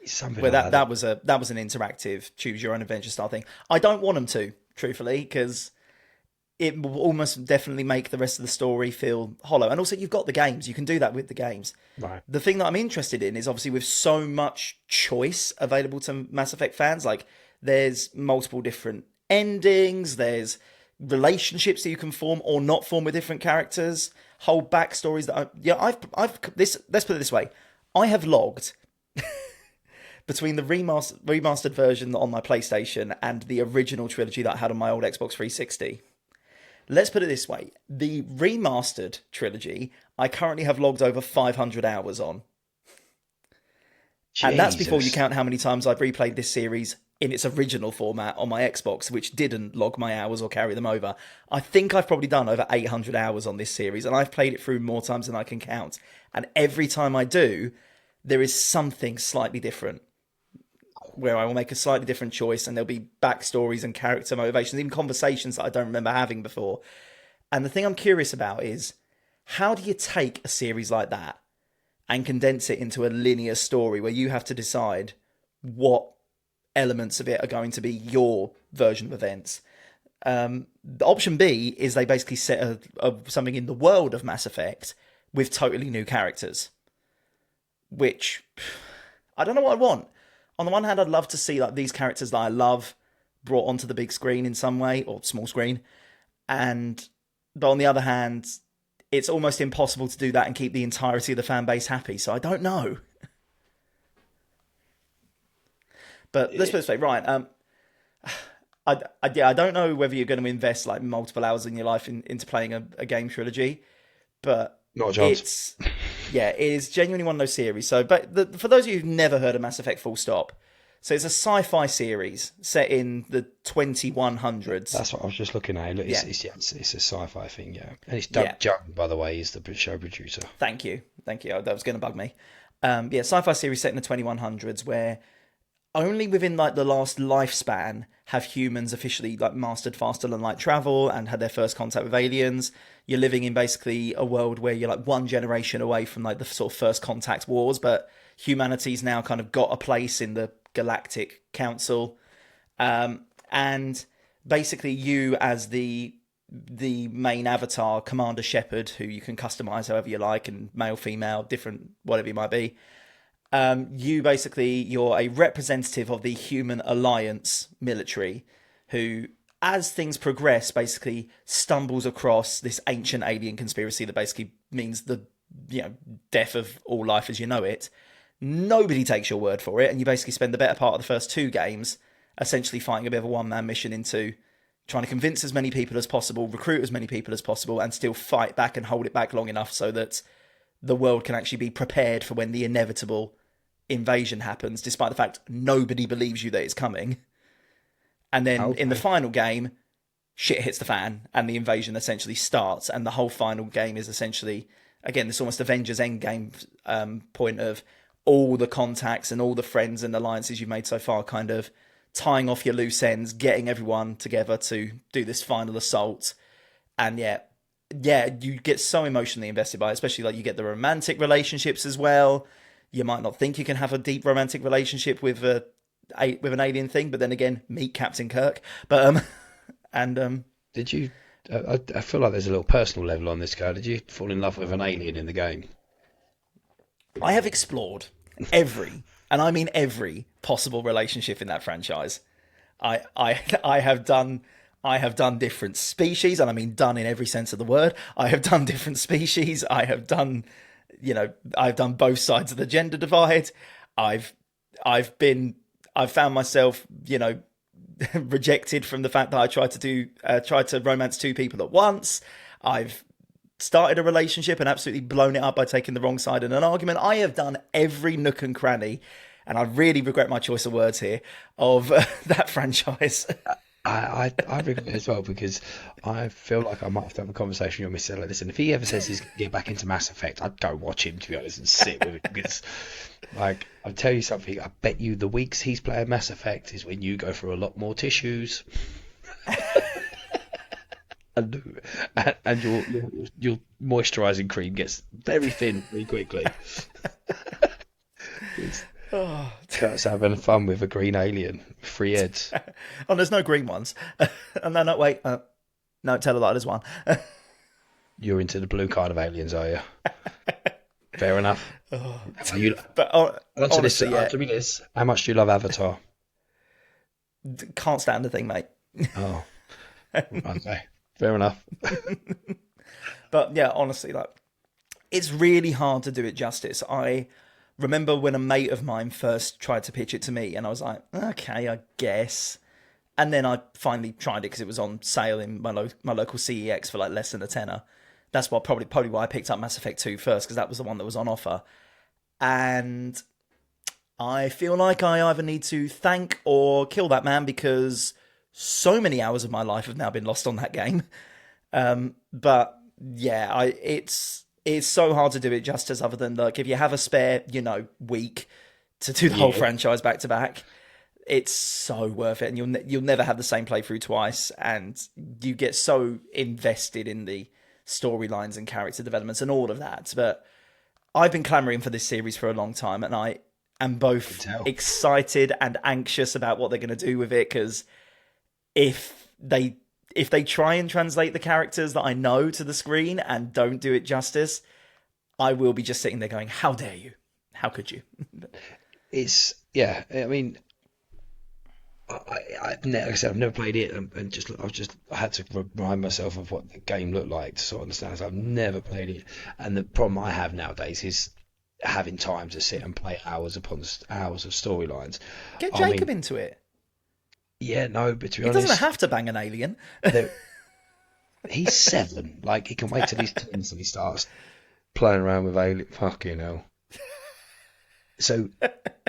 Something where like that was an interactive choose your own adventure style thing. I don't want them to, truthfully, because it will almost definitely make the rest of the story feel hollow. And also, you've got the games; you can do that with the games. Right. The thing that I'm interested in is obviously with so much choice available to Mass Effect fans. Like, there's multiple different endings. There's relationships that you can form or not form with different characters. Whole backstories that I've this. Let's put it this way: I have logged. Between the remastered version on my PlayStation and the original trilogy that I had on my old Xbox 360. Let's put it this way. The remastered trilogy, I currently have logged over 500 hours on. Jesus. And that's before you count how many times I've replayed this series in its original format on my Xbox, which didn't log my hours or carry them over. I think I've probably done over 800 hours on this series, and I've played it through more times than I can count. And every time I do, there is something slightly different, where I will make a slightly different choice, and there'll be backstories and character motivations, even conversations that I don't remember having before. And the thing I'm curious about is, how do you take a series like that and condense it into a linear story where you have to decide what elements of it are going to be your version of events? The option B is they basically set something in the world of Mass Effect with totally new characters, which I don't know what I want. On the one hand, I'd love to see like these characters that I love brought onto the big screen in some way, or small screen. But on the other hand, it's almost impossible to do that and keep the entirety of the fan base happy. So I don't know. But let's put it this way, right? I don't know whether you're going to invest like multiple hours in your life into playing a game trilogy, but not a chance. It is genuinely one of those series. So, but for those of you who've never heard of Mass Effect full stop, so it's a sci-fi series set in the 2100s. That's what I was just looking at. Look, it's a sci-fi thing, yeah. And it's Doug Jung, by the way, is the show producer. Thank you. That was going to bug me. Sci-fi series set in the 2100s, where only within like the last lifespan have humans officially like mastered faster than light travel and had their first contact with aliens. You're living in basically a world where you're like one generation away from like the sort of first contact wars, but humanity's now kind of got a place in the Galactic Council. And basically you as the main avatar, Commander Shepard, who you can customize however you like, and male, female, different, whatever it might be. You're a representative of the Human Alliance military who, as things progress, basically stumbles across this ancient alien conspiracy that basically means the death of all life as you know it. nobody takes your word for it, and you basically spend the better part of the first 2 games essentially fighting a bit of a one-man mission into trying to convince as many people as possible, recruit as many people as possible, and still fight back and hold it back long enough so that the world can actually be prepared for when the inevitable invasion happens, despite the fact nobody believes you that it's coming. And then in the final game, shit hits the fan and the invasion essentially starts, and the whole final game is essentially, again, this almost Avengers Endgame point of all the contacts and all the friends and alliances you've made so far kind of tying off your loose ends, getting everyone together to do this final assault. And yeah, you get so emotionally invested by it, especially like you get the romantic relationships as well. You might not think you can have a deep romantic relationship with an alien thing, but then again, meet Captain Kirk. But did you? I feel like there's a little personal level on this guy. Did you fall in love with an alien in the game? I have explored every, and I mean every, possible relationship in that franchise. I have done different species, and I mean done in every sense of the word. I have done different species. I have done, I've done both sides of the gender divide. I've found myself, rejected from the fact that I tried to romance 2 people at once. I've started a relationship and absolutely blown it up by taking the wrong side in an argument. I have done every nook and cranny, and I really regret my choice of words here, of that franchise. I regret it as well, because I feel like I might have to have a conversation with Mr. Like this, and if he ever says he's going to get back into Mass Effect, I'd go watch him, to be honest, and sit with it, because, like, I'll tell you something, I bet you the weeks he's playing Mass Effect is when you go through a lot more tissues. and your moisturising cream gets very thin very quickly. Kurt's having fun with a green alien, 3 heads. Oh, there's no green ones. No, wait. No, tell a lie, there's one. You're into the blue kind of aliens, are you? Fair enough. Honestly, answer me this. How much do you love Avatar? Can't stand the thing, mate. Oh, okay. Fair enough. But yeah, honestly, like, it's really hard to do it justice. I remember when a mate of mine first tried to pitch it to me, and I was like, okay, I guess. And then I finally tried it because it was on sale in my local CEX for like less than a tenner. That's probably why I picked up Mass Effect 2 first, because that was the one that was on offer. And I feel like I either need to thank or kill that man, because so many hours of my life have now been lost on that game. But yeah, it's so hard to do it justice, other than, like, if you have a spare, week to do the whole franchise back to back, it's so worth it. And you'll never have the same playthrough twice, and you get so invested in the storylines and character developments and all of that. But I've been clamoring for this series for a long time, and I am both excited and anxious about what they're going to do with it, because if they try and translate the characters that I know to the screen and don't do it justice, I will be just sitting there going, how dare you? How could you? I mean, like I said, I've never played it, and I had to remind myself of what the game looked like to sort of understand. So I've never played it, and the problem I have nowadays is having time to sit and play hours upon hours of storylines. Get Jacob into it. Yeah, no, but to be honest, he doesn't have to bang an alien. He's 7. Like, he can wait till he's 10 till he starts playing around with alien. Fucking hell. So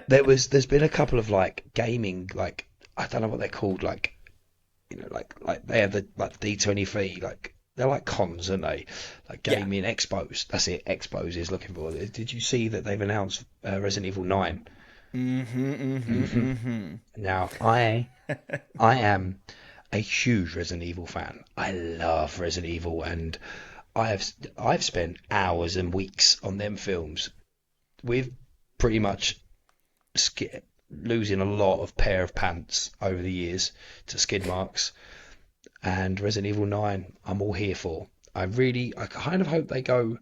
there's been a couple of, like, gaming, like, I don't know what they're called, like, like they have the, like, D23, like, they're like cons, aren't they? Like gaming expos. That's it. Expos is looking for. Did you see that they've announced Resident Evil 9? Now I am a huge Resident Evil fan. I love Resident Evil, and I've spent hours and weeks on them films, with pretty much losing a lot of pair of pants over the years to skid marks. And Resident Evil 9, I'm all here for. I kind of hope they go.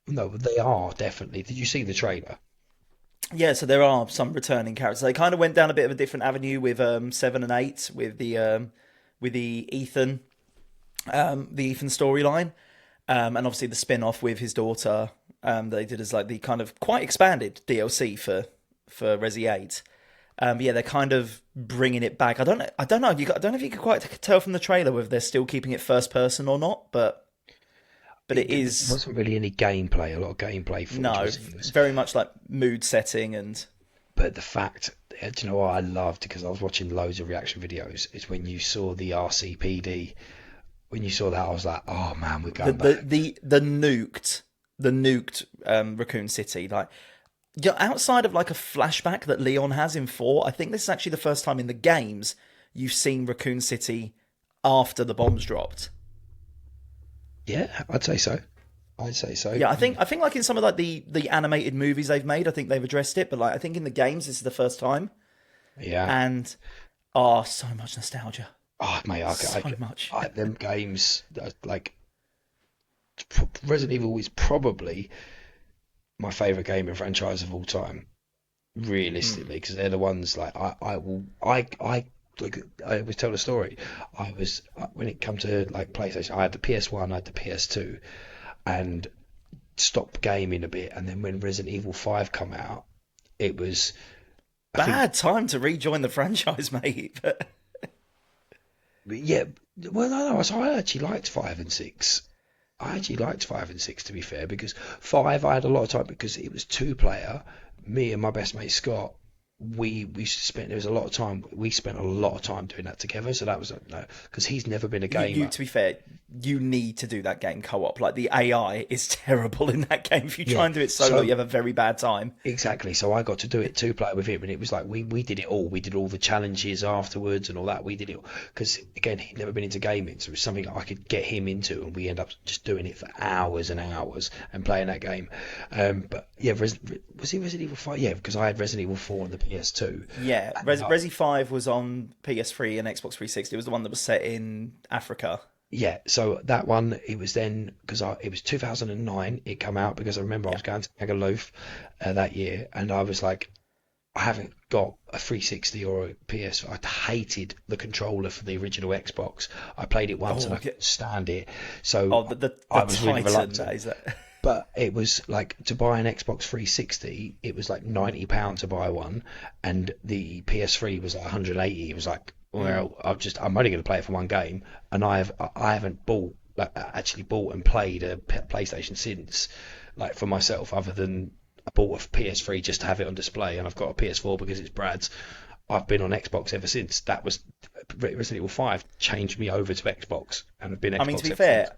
No, they are definitely. Did you see the trailer? Yeah, so there are some returning characters. They kind of went down a bit of a different avenue with 7 and 8, with the Ethan, the Ethan storyline, and obviously the spin-off with his daughter, They did as like the kind of quite expanded DLC for Resi 8. But yeah, they're kind of bringing it back. I don't know. I don't know if you could quite tell from the trailer whether they're still keeping it first person or not. But it is. There wasn't really any gameplay. A lot of gameplay footage. No, very much like mood setting and. But the fact, do you know what I loved? Because I was watching loads of reaction videos. Is when you saw the RCPD. When you saw that, I was like, oh man, we're going back. The nuked Raccoon City. Like, outside of like a flashback that Leon has in 4, I think this is actually the first time in the games you've seen Raccoon City after the bombs dropped. Yeah, I'd say so. Yeah, I think like in some of like the animated movies they've made, I think they've addressed it, but like I think in the games this is the first time. Yeah. And so much nostalgia. Oh mate, so much. Them games like Resident Evil is probably my favourite gaming franchise of all time, realistically, because they're the ones like I always tell the story. I was when it come to like PlayStation, I had the PS1, I had the PS2, and stopped gaming a bit. And then when Resident Evil 5 come out, it was bad time to rejoin the franchise, mate. Yeah, well, no, I actually liked 5 and 6. I actually liked 5 and 6, to be fair, because 5 I had a lot of time because it was 2-player. Me and my best mate Scott, we spent there was a lot of time. We spent a lot of time doing that together. So that was no, because he's never been a gamer. To be fair, you need to do that game co-op. Like the AI is terrible in that game. If you try and do it solo, you have a very bad time. Exactly. So I got to do it 2-player with him, and it was like we did it all. We did all the challenges afterwards and all that. We did it because again he'd never been into gaming, so it was something I could get him into, and we end up just doing it for hours and hours and playing that game. But yeah, was it Resident Evil 5? Yeah, because I had Resident Evil 4 on the PS2. Yeah, Resi 5 was on PS3 and Xbox 360. It was the one that was set in Africa. Yeah, so that one, it was then, because it was 2009 it came out, because I remember I was going to Magaluf that year, and I was like, I haven't got a 360 or a PS. I hated the controller for the original Xbox. I played it once and I couldn't stand it. So the I was really reluctant. Is that? But it was like to buy an Xbox 360, it was like £90 to buy one, and the PS3 was like 180. It was like, well, I'm only going to play it for one game, and I haven't actually bought and played a PlayStation since, like for myself, other than I bought a PS3 just to have it on display, and I've got a PS4 because it's Brad's. I've been on Xbox ever since. That was Resident Evil 5 changed me over to Xbox, and I've been Xbox. I mean, to be fair,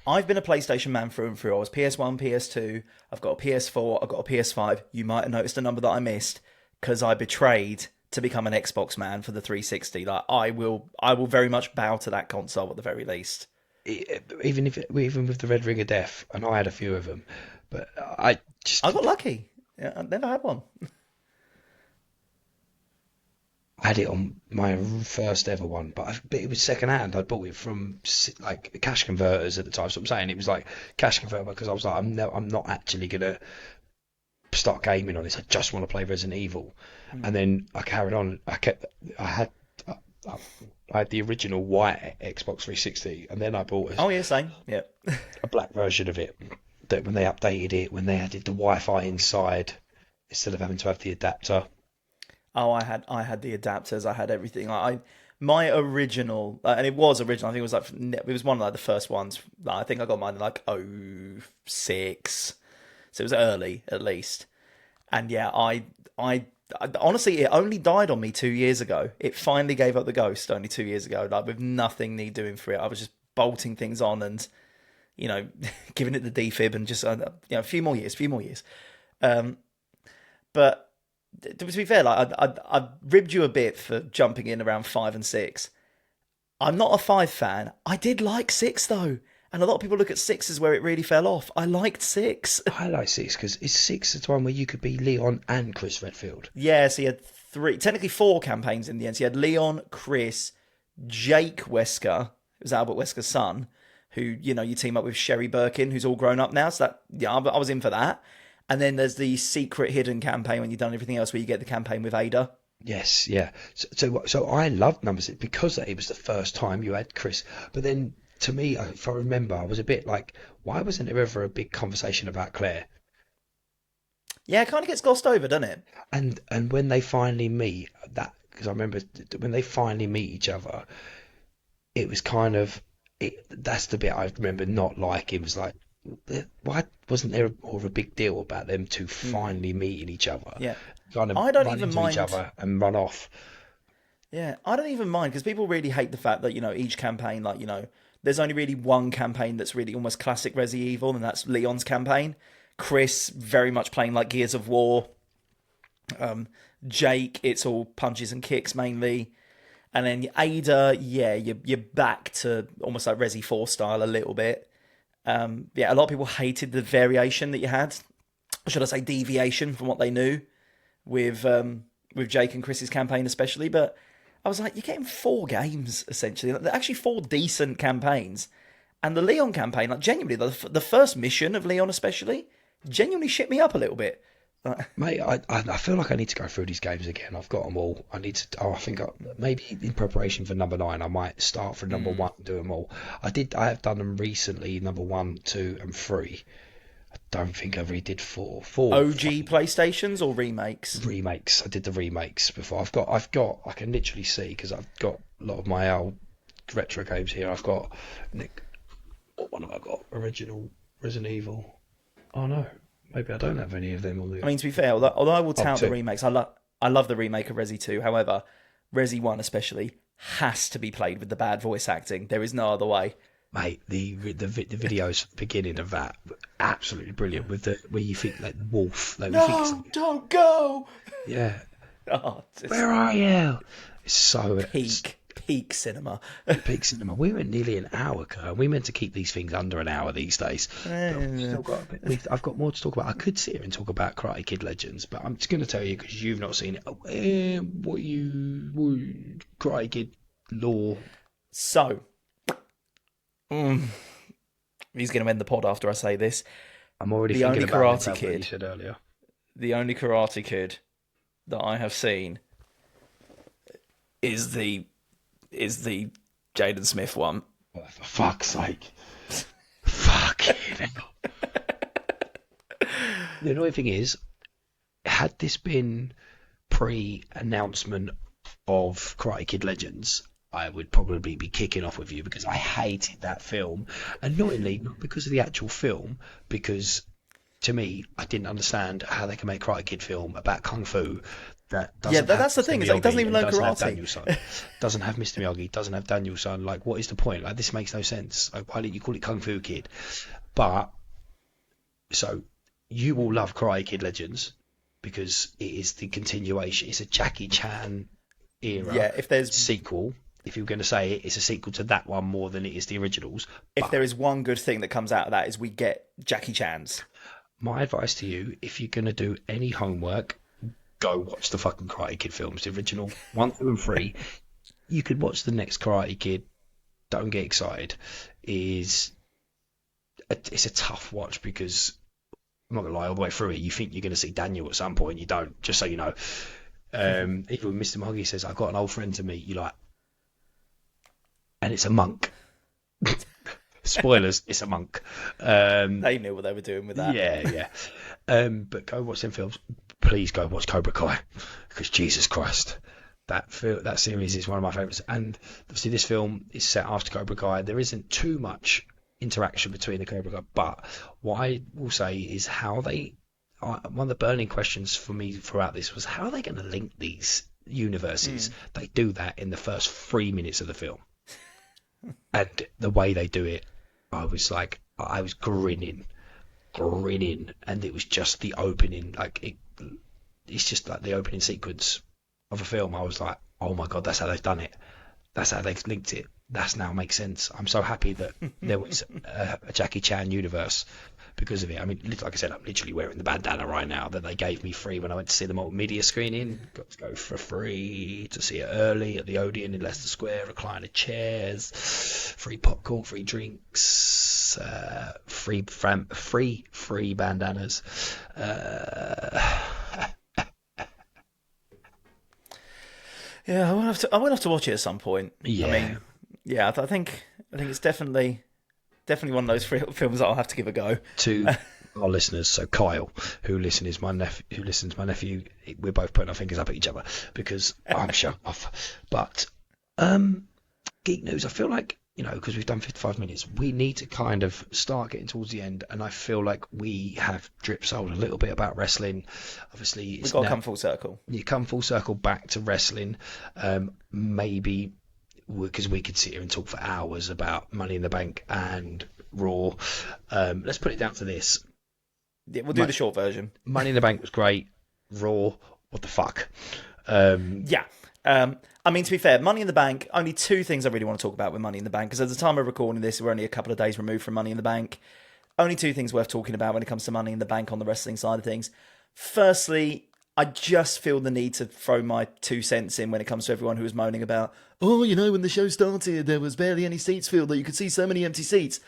I've been a PlayStation man through and through. I was PS1, PS2. I've got a PS4. I've got a PS5. You might have noticed a number that I missed because I betrayed to become an Xbox man for the 360. Like I will very much bow to that console at the very least. Even with the Red Ring of Death, and I had a few of them, but I got lucky. Yeah, I never had one. I had it on my first ever one, but it was second hand. I bought it from like cash converters at the time. So I'm saying it was like cash converter because I was like, I'm not actually gonna start gaming on this. I just want to play Resident Evil, and then I carried on. I had the original white Xbox 360, and then I bought same, yeah, a black version of it. That when they updated it, when they added the Wi-Fi inside instead of having to have the adapter. Oh, I had the adapters. I had everything. My original, and it was original. I think it was one of like the first ones. I think I got mine in like 06, so it was early at least. And yeah, I honestly, it only died on me 2 years ago. It finally gave up the ghost only 2 years ago. Like with nothing need doing for it, I was just bolting things on and giving it the defib and just a few more years. But to be fair, like I ribbed you a bit for jumping in around 5 and 6. I'm not a 5 fan. I did like 6 though, and a lot of people look at 6 as where it really fell off. I liked 6. I like 6 because it's 6 the one where you could be Leon and Chris Redfield. Yeah, so you had 4 campaigns in the end. So you had Leon, Chris, Jake Wesker, it was Albert Wesker's son, who you team up with Sherry Birkin, who's all grown up now. So I was in for that. And then there's the secret hidden campaign when you've done everything else where you get the campaign with Ada. Yes, yeah. So I loved number 6 because it was the first time you had Chris. But then to me, if I remember, I was a bit like, why wasn't there ever a big conversation about Claire? Yeah, it kind of gets glossed over, doesn't it? And when they finally meet, that because I remember when they finally meet each other, it was kind of that's the bit I remember not liking. It was like, why wasn't there more of a big deal about them two Mm. finally meeting each other, Yeah. kind of I don't run even into each mind. other and run off? Yeah, I don't even mind because people really hate the fact that each campaign, there's only really one campaign that's really almost classic Resi Evil, and that's Leon's campaign. Chris very much playing like Gears of War. Jake, it's all punches and kicks mainly, and then Ada, yeah, you're back to almost like Resi 4 style a little bit. Yeah, a lot of people hated the variation that you had. Or should I say deviation from what they knew with Jake and Chris's campaign especially, but I was like, you're getting 4 games essentially. They're actually 4 decent campaigns, and the Leon campaign, like genuinely, the first mission of Leon especially, genuinely shit me up a little bit. Mate, I feel like I need to go through these games again. I've got them all. I need to. Oh, I think maybe in preparation for number 9, I might start from number 1 and do them all. I did. I have done them recently. Number 1, 2, and 3. I don't think I really did 4. 4 OG PlayStations or remakes? remakes. I did the remakes before. I've got. I can literally see because I've got a lot of my old retro games here. I've got Nick. What one have I got? Original Resident Evil. Oh no, maybe I don't have any of them on I the. mean, to be fair, although I will Oh, tout the 2. remakes, I love the remake of Resi 2. However, Resi 1 especially has to be played with the bad voice acting. There is no other way. Mate, the videos beginning of that were absolutely brilliant with the where you think like the wolf, like we think it's No, don't go. yeah, Oh, just where are you? It's peak cinema. peak cinema. We went nearly an hour, Kurt. We meant to keep these things under an hour these days. But we've still got a bit, I've got more to talk about. I could sit here and talk about Karate Kid Legends, but I'm just going to tell you because you've not seen it. Karate Kid lore? So, he's going to end the pod after I say this. I'm already The thinking only about Karate what you Kid, said earlier. the only Karate Kid that I have seen is the Jaden Smith one. Oh, for fuck's sake. Fucking hell. The annoying thing is, had this been pre-announcement of Karate Kid Legends, I would probably be kicking off with you because I hated that film. Annoyingly, not because of the actual film, because to me, I didn't understand how they can make a Karate Kid film about Kung Fu that Yeah, doesn't have that's the Mr. thing. It's like, he doesn't Miyagi even and learn doesn't have karate. Daniel-san. Doesn't have Mr. Miyagi, doesn't have Daniel-san. Like, what is the point? Like, this makes no sense. Like, why didn't you call it Kung Fu Kid? But, so, you will love Karate Kid Legends because it is the continuation. It's a Jackie Chan era Yeah, if there's sequel. If you're going to say it's a sequel to that one more than it is the originals. if But there is one good thing that comes out of that is we get Jackie Chan's. my advice to you, if you're going to do any homework, go watch the fucking Karate Kid films, the original 1, 2, and 3. You could watch the next Karate Kid. Don't get excited. It's a tough watch because I'm not gonna lie, all the way through it, you think you're going to see Daniel at some point, you don't. Just so you know. Even when Mr. Miyagi says, "I've got an old friend to meet," you're like, and it's a monk. Spoilers, it's a monk. They knew what they were doing with that. Yeah. But go watch them films. Please go watch Cobra Kai because Jesus Christ, that series is one of my favourites. And obviously, this film is set after Cobra Kai. There isn't too much interaction between the Cobra Kai, but what I will say is how they. One of the burning questions for me throughout this was how are they going to link these universes? They do that in the first 3 minutes of the film, and the way they do it, I was grinning, and it was just the opening, it's just like the opening sequence of a film. I was like, oh my god, that's how they've done it. That's how they've linked it. That now makes sense. I'm so happy that there was a Jackie Chan universe because of it. I mean, like I said, I'm literally wearing the bandana right now that they gave me free when I went to see the multimedia screening. Got to go for free to see it early at the Odeon in Leicester Square, recliner chairs, free popcorn, free drinks, free bandanas. Yeah, I will have to watch it at some point. Yeah. I mean, yeah, I think it's definitely one of those films that I'll have to give a go. To our listeners, so Kyle, who listens to my nephew, we're both putting our fingers up at each other because I'm shut off. But geek news, I feel like, because we've done 55 minutes, we need to kind of start getting towards the end, and I feel like we have drip sold a little bit about wrestling. Obviously, We've got to come full circle. You come full circle back to wrestling, maybe because we could sit here and talk for hours about Money in the Bank and Raw. Let's put it down to this. Yeah, we'll do the short version. Money in the Bank was great. Raw, what the fuck? Yeah. I mean, to be fair, Money in the Bank, only two things I really want to talk about with Money in the Bank, because at the time of recording this, we're only a couple of days removed from Money in the Bank. Only two things worth talking about when it comes to Money in the Bank on the wrestling side of things. Firstly, I just feel the need to throw my 2 cents in when it comes to everyone who was moaning about, when the show started, there was barely any seats filled, that you could see so many empty seats.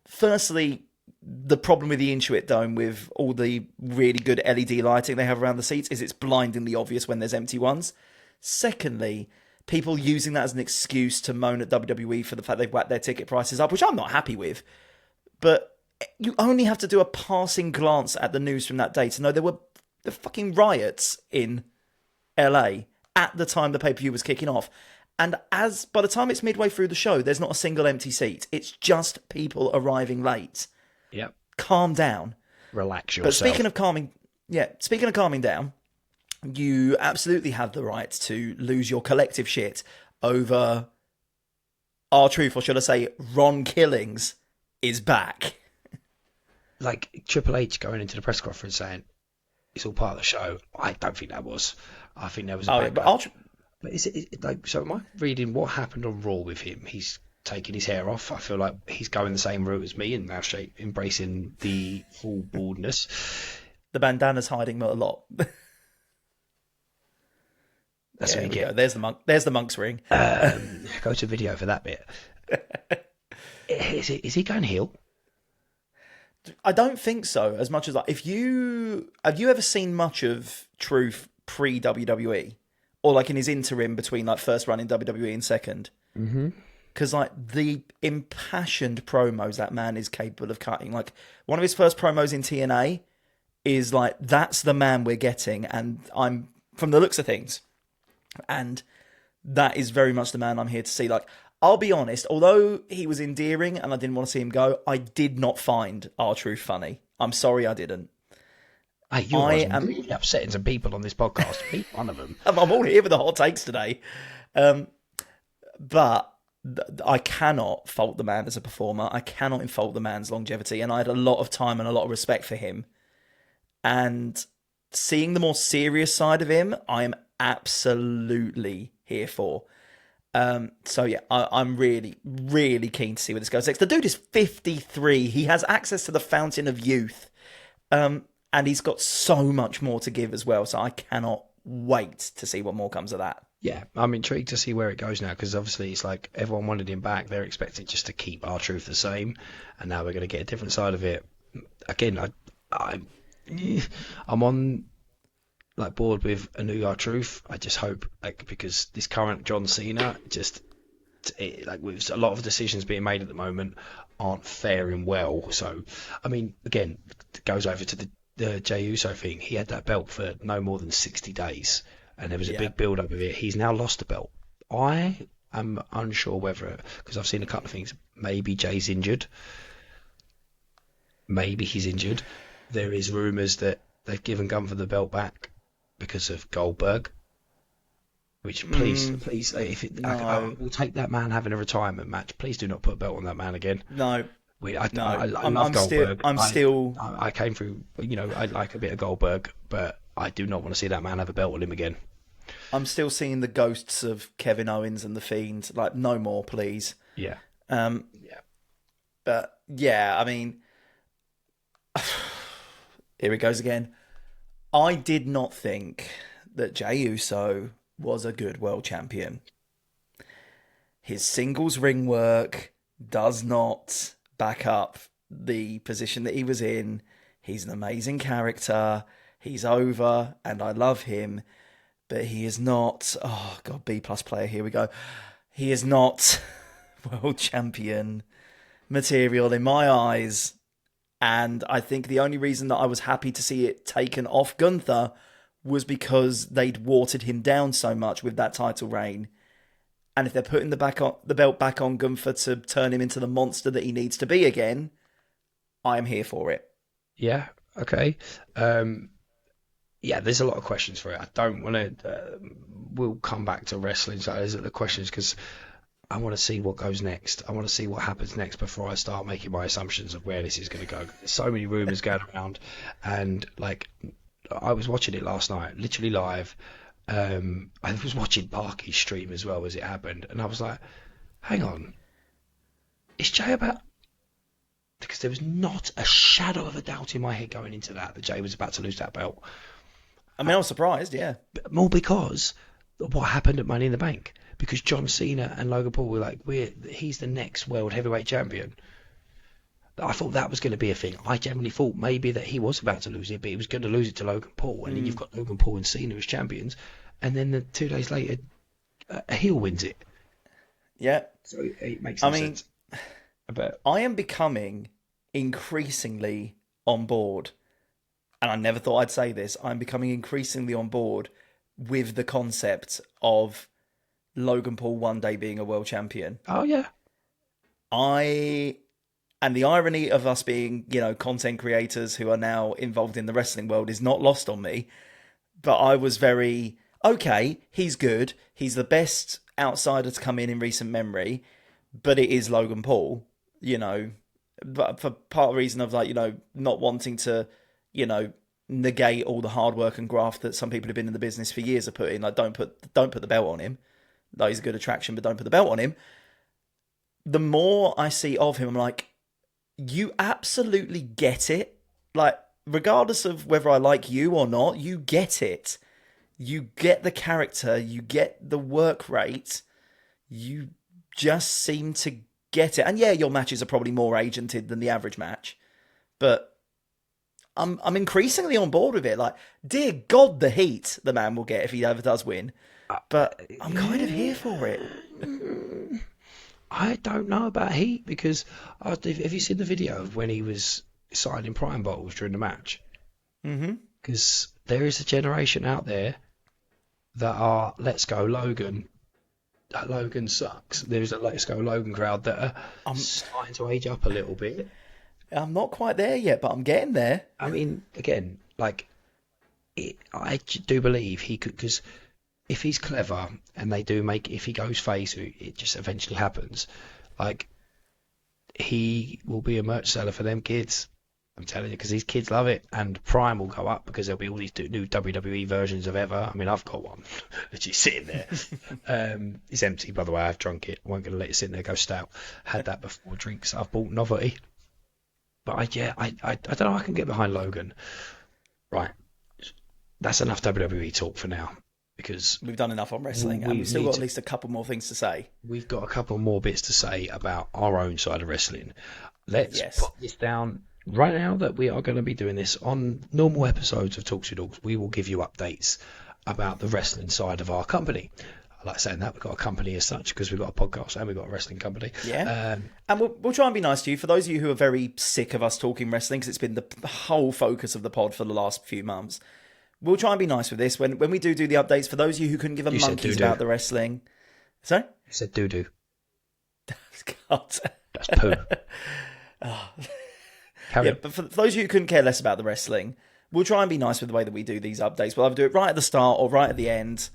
Firstly, the problem with the Intuit Dome with all the really good LED lighting they have around the seats is it's blindingly obvious when there's empty ones. Secondly, people using that as an excuse to moan at WWE for the fact they've whacked their ticket prices up, which I'm not happy with. But you only have to do a passing glance at the news from that day to know there were the fucking riots in LA at the time the pay-per-view was kicking off. And by the time it's midway through the show, there's not a single empty seat. It's just people arriving late. Yep. Calm down. Relax yourself. But speaking of calming down, you absolutely have the right to lose your collective shit over R-Truth, or should I say Ron Killings is back. Like Triple H going into the press conference saying it's all part of the show. I don't think that was. I think there was a but is it like, so am I reading what happened on Raw with him? He's taking his hair off. I feel like he's going the same route as me and now embracing the full baldness. The bandana's hiding a lot. That's what you get. There's the monk. There's the monk's ring. Go to video for that bit. Is he going heel? I don't think so. As much as have you ever seen much of Truth pre WWE, or like in his interim between like first run in WWE and second? Mm-hmm. Because like the impassioned promos that man is capable of cutting. Like one of his first promos in TNA is like, that's the man we're getting, and I'm from the looks of things. And that is very much the man I'm here to see. Like, I'll be honest, although he was endearing and I didn't want to see him go, I did not find R-Truth funny. I'm sorry I didn't. Hey, I am really upsetting some people on this podcast. Be one of them. I'm all here for the hot takes today. But I cannot fault the man as a performer. I cannot fault the man's longevity. And I had a lot of time and a lot of respect for him. And seeing the more serious side of him, I am absolutely here for. So yeah, I'm really, really keen to see where this goes next. The dude is 53. He has access to the fountain of youth. And he's got so much more to give as well. So I cannot wait to see what more comes of that. Yeah, I'm intrigued to see where it goes now, because obviously it's like everyone wanted him back. They're expecting just to keep R-Truth the same. And now we're going to get a different side of it. Again, I'm on like board with a new R-Truth. I just hope, like, because this current John Cena like with a lot of decisions being made at the moment aren't faring well. So I mean, again, it goes over to the Jey Uso thing. He had that belt for no more than 60 days, and there was a big build up of it. He's now lost the belt. I am unsure whether, because I've seen a couple of things, maybe Jay's injured. Maybe he's injured. There is rumours that they've given Gunther the belt back because of Goldberg. Which please, I will take that man having a retirement match. Please do not put a belt on that man again. No. I love Goldberg. Still. I came through. I like a bit of Goldberg, but I do not want to see that man have a belt on him again. I'm still seeing the ghosts of Kevin Owens and the Fiend. Like, no more, please. Yeah. Yeah. But yeah, I mean, here it goes again. I did not think that Jey Uso was a good world champion. His singles ring work does not back up the position that he was in. He's an amazing character. He's over, and I love him. But he is not... Oh, God, B+ player, here we go. He is not world champion material in my eyes. And I think the only reason that I was happy to see it taken off Gunther was because they'd watered him down so much with that title reign. And if they're putting the belt back on Gunther to turn him into the monster that he needs to be again, I am here for it. Yeah, okay. Yeah, there's a lot of questions for it. I don't want to. We'll come back to wrestling. So there's the questions because I want to see what goes next. I want to see what happens next before I start making my assumptions of where this is going to go. There's so many rumors going around, and like I was watching it last night, literally live. I was watching Parky's stream as well as it happened, and I was like, "Hang on, is Jay about?" Because there was not a shadow of a doubt in my head going into that Jay was about to lose that belt. I mean, I was surprised, yeah. More because of what happened at Money in the Bank. Because John Cena and Logan Paul were like, he's the next world heavyweight champion. I thought that was going to be a thing. I generally thought maybe that he was about to lose it, but he was going to lose it to Logan Paul. And then you've got Logan Paul and Cena as champions. And then 2 days later, a heel wins it. Yeah. So it makes sense. I am becoming increasingly on board. And I never thought I'd say this. I'm becoming increasingly on board with the concept of Logan Paul one day being a world champion. Oh, yeah. And the irony of us being, content creators who are now involved in the wrestling world is not lost on me. But I was very, okay, he's good. He's the best outsider to come in recent memory. But it is Logan Paul, But for part of the reason of not wanting to, negate all the hard work and graft that some people have been in the business for years have put in. Like, don't put the belt on him. Though he's a good attraction, but don't put the belt on him. The more I see of him, I'm like, you absolutely get it. Like, regardless of whether I like you or not, you get it. You get the character. You get the work rate. You just seem to get it. And yeah, your matches are probably more agented than the average match. But I'm increasingly on board with it. Like, dear God, the heat the man will get if he ever does win. But I'm kind of here for it. I don't know about heat because have you seen the video of when he was signing Prime bottles during the match? Mm-hmm. Because there is a generation out there that are Let's Go Logan. Logan sucks. There's a Let's Go Logan crowd that are starting to age up a little bit. I'm not quite there yet, but I'm getting there. I mean, again, I do believe he could, because if he's clever and if he goes face, it just eventually happens. Like, he will be a merch seller for them kids. I'm telling you, because these kids love it, and Prime will go up because there'll be all these new WWE versions of ever. I mean, I've got one, which is sitting there. It's empty, by the way. I've drunk it. I won't going to let it sit in there go stout. Had that before drinks. I've bought novelty, but I don't know. I can get behind Logan. Right, that's enough WWE talk for now. Because we've done enough on wrestling, and we've still got at least a couple more things to say. We've got a couple more bits to say about our own side of wrestling. Let's put this down right now that we are going to be doing this on normal episodes of Talks with Dorks. We will give you updates about the wrestling side of our company. I like saying that. We've got a company as such because we've got a podcast and we've got a wrestling company. Yeah. And we'll try and be nice to you. For those of you who are very sick of us talking wrestling, because it's been the whole focus of the pod for the last few months, we'll try and be nice with this. When we do the updates, for those of you who couldn't give a monkeys about the wrestling... Sorry? You said doo-doo. God. That's poo. But for those of you who couldn't care less about the wrestling, we'll try and be nice with the way that we do these updates. We'll either do it right at the start or right at the end,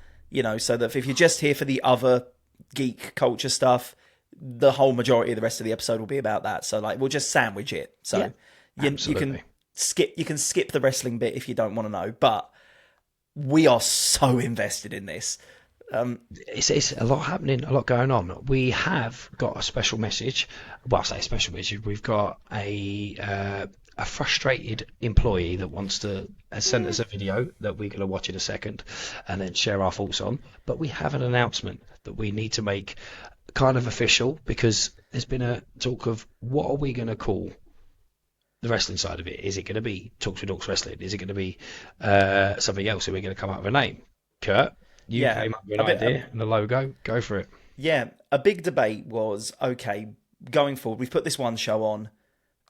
so that if you're just here for the other geek culture stuff, the whole majority of the rest of the episode will be about that. So we'll just sandwich it. So you can skip the wrestling bit if you don't want to know, but we are so invested in this. It's a lot happening, a lot going on. We have got a special message. Well, I say a special message. We've got a frustrated employee that has sent us a video that we're going to watch in a second and then share our thoughts on. But we have an announcement that we need to make kind of official, because there's been a talk of what are we going to call the wrestling side of it. Is it going to be Talks with Dorks Wrestling? Is it going to be something else? Are we going to come up with a name? Kurt, you came up with an idea and a logo. Go for it. Yeah, a big debate was, okay, going forward, we've put this one show on.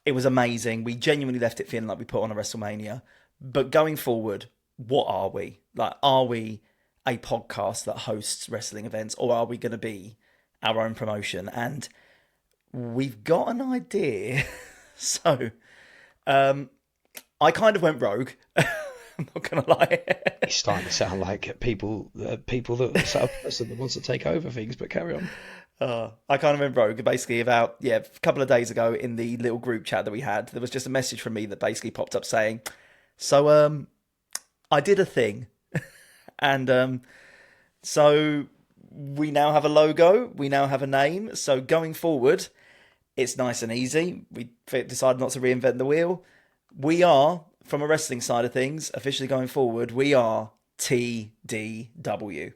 It was amazing. We genuinely left it feeling like we put on a WrestleMania. But going forward, what are we? Like, are we a podcast that hosts wrestling events, or are we going to be our own promotion? And we've got an idea. So, I kind of went rogue. I'm not going to lie. It's starting to sound like people that sort of person that wants to take over things, but carry on. I kind of went rogue. Basically, about a couple of days ago in the little group chat that we had, there was just a message from me that basically popped up saying, "So, I did a thing, and so we now have a logo, we now have a name. So going forward, it's nice and easy. We decided not to reinvent the wheel. We are, from a wrestling side of things, officially going forward, we are TDW."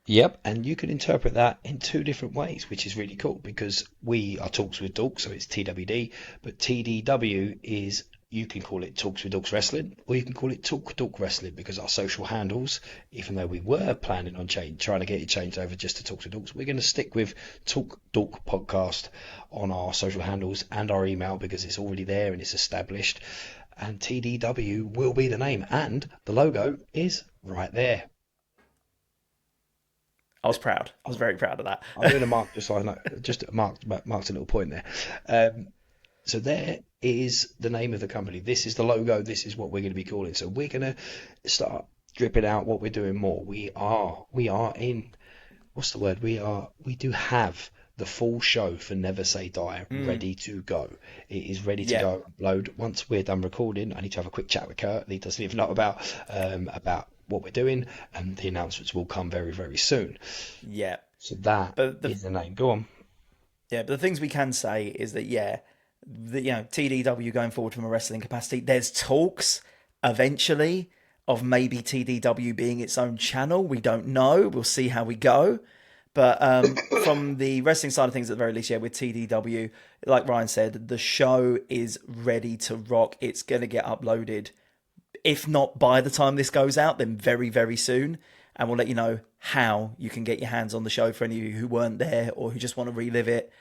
Yep, and you can interpret that in two different ways, which is really cool because we are Talks with Dorks, so it's TWD, but TDW is, you can call it Talks with Dorks Wrestling, or you can call it Talk Dork Wrestling, because our social handles, even though we were planning on trying to get it changed over just to Talks with Dorks, we're going to stick with Talk Dork Podcast on our social handles and our email because it's already there and it's established. And TDW will be the name, and the logo is right there. I was proud. I was very proud of that. I'm going to mark just so I know, just marked a little point there. So there is the name of the company. This is the logo. This is what we're going to be calling. So we're going to start dripping out what we're doing more. We are in, what's the word? We do have the full show for Never Say Die ready to go. It is ready to go upload. Once we're done recording, I need to have a quick chat with Kurt. He doesn't even know about what we're doing, and the announcements will come very, very soon. Yeah. So that is the name. Go on. Yeah, but the things we can say is that TDW going forward from a wrestling capacity. There's talks eventually of maybe TDW being its own channel. We don't know. We'll see how we go. But from the wrestling side of things, at the very least, with TDW, like Ryan said, the show is ready to rock. It's going to get uploaded. If not by the time this goes out, then very, very soon. And we'll let you know how you can get your hands on the show for any of you who weren't there or who just want to relive it.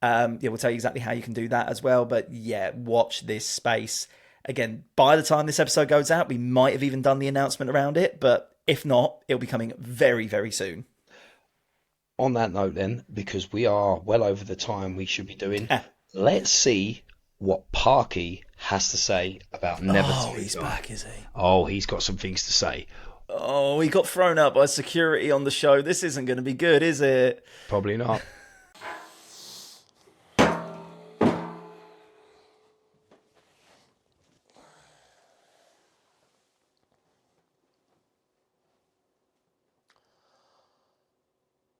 We'll tell you exactly how you can do that as well. But watch this space. Again, by the time this episode goes out, we might have even done the announcement around it. But if not, it'll be coming very, very soon. On that note then, because we are well over the time we should be doing, let's see what Parky has to say about Never Say Die. Oh, he's back, is he? Oh, he's got some things to say. Oh, he got thrown out by security on the show. This isn't going to be good, is it? Probably not.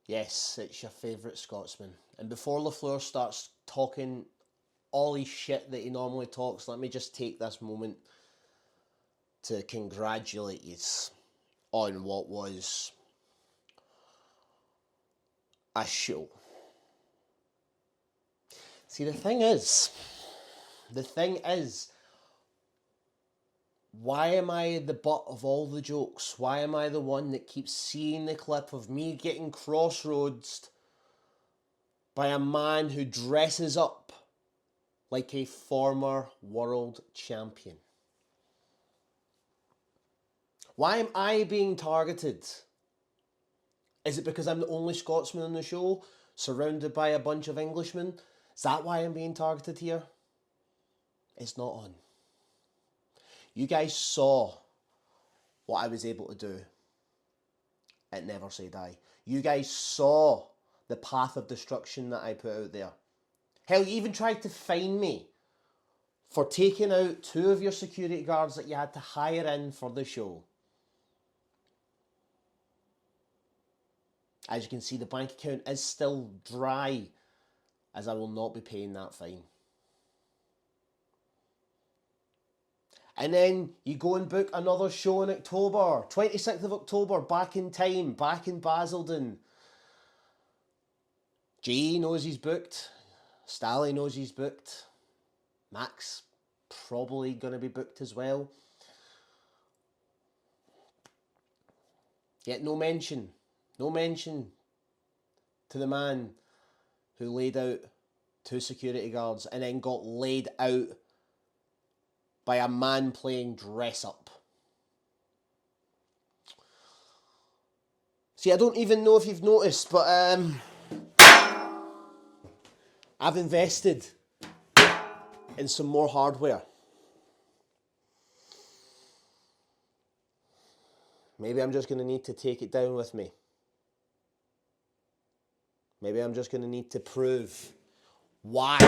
Yes, it's your favourite Scotsman. And before Lafleur starts talking all his shit that he normally talks, let me just take this moment to congratulate you on what was a show. See, the thing is, why am I the butt of all the jokes? Why am I the one that keeps seeing the clip of me getting crossroads by a man who dresses up like a former world champion? Why am I being targeted? Is it because I'm the only Scotsman on the show, surrounded by a bunch of Englishmen? Is that why I'm being targeted here? It's not on. You guys saw what I was able to do at Never Say Die. You guys saw the path of destruction that I put out there. Hell, you even tried to fine me for taking out 2 of your security guards that you had to hire in for the show. As you can see, the bank account is still dry, as I will not be paying that fine. And then you go and book another show in October, 26th of October, back in time, back in Basildon. Jay knows he's booked. Stally knows he's booked. Max probably going to be booked as well. Yet no mention to the man who laid out 2 security guards and then got laid out by a man playing dress up. See, I don't even know if you've noticed, but I've invested in some more hardware. Maybe I'm just going to need to take it down with me. Maybe I'm just going to need to prove why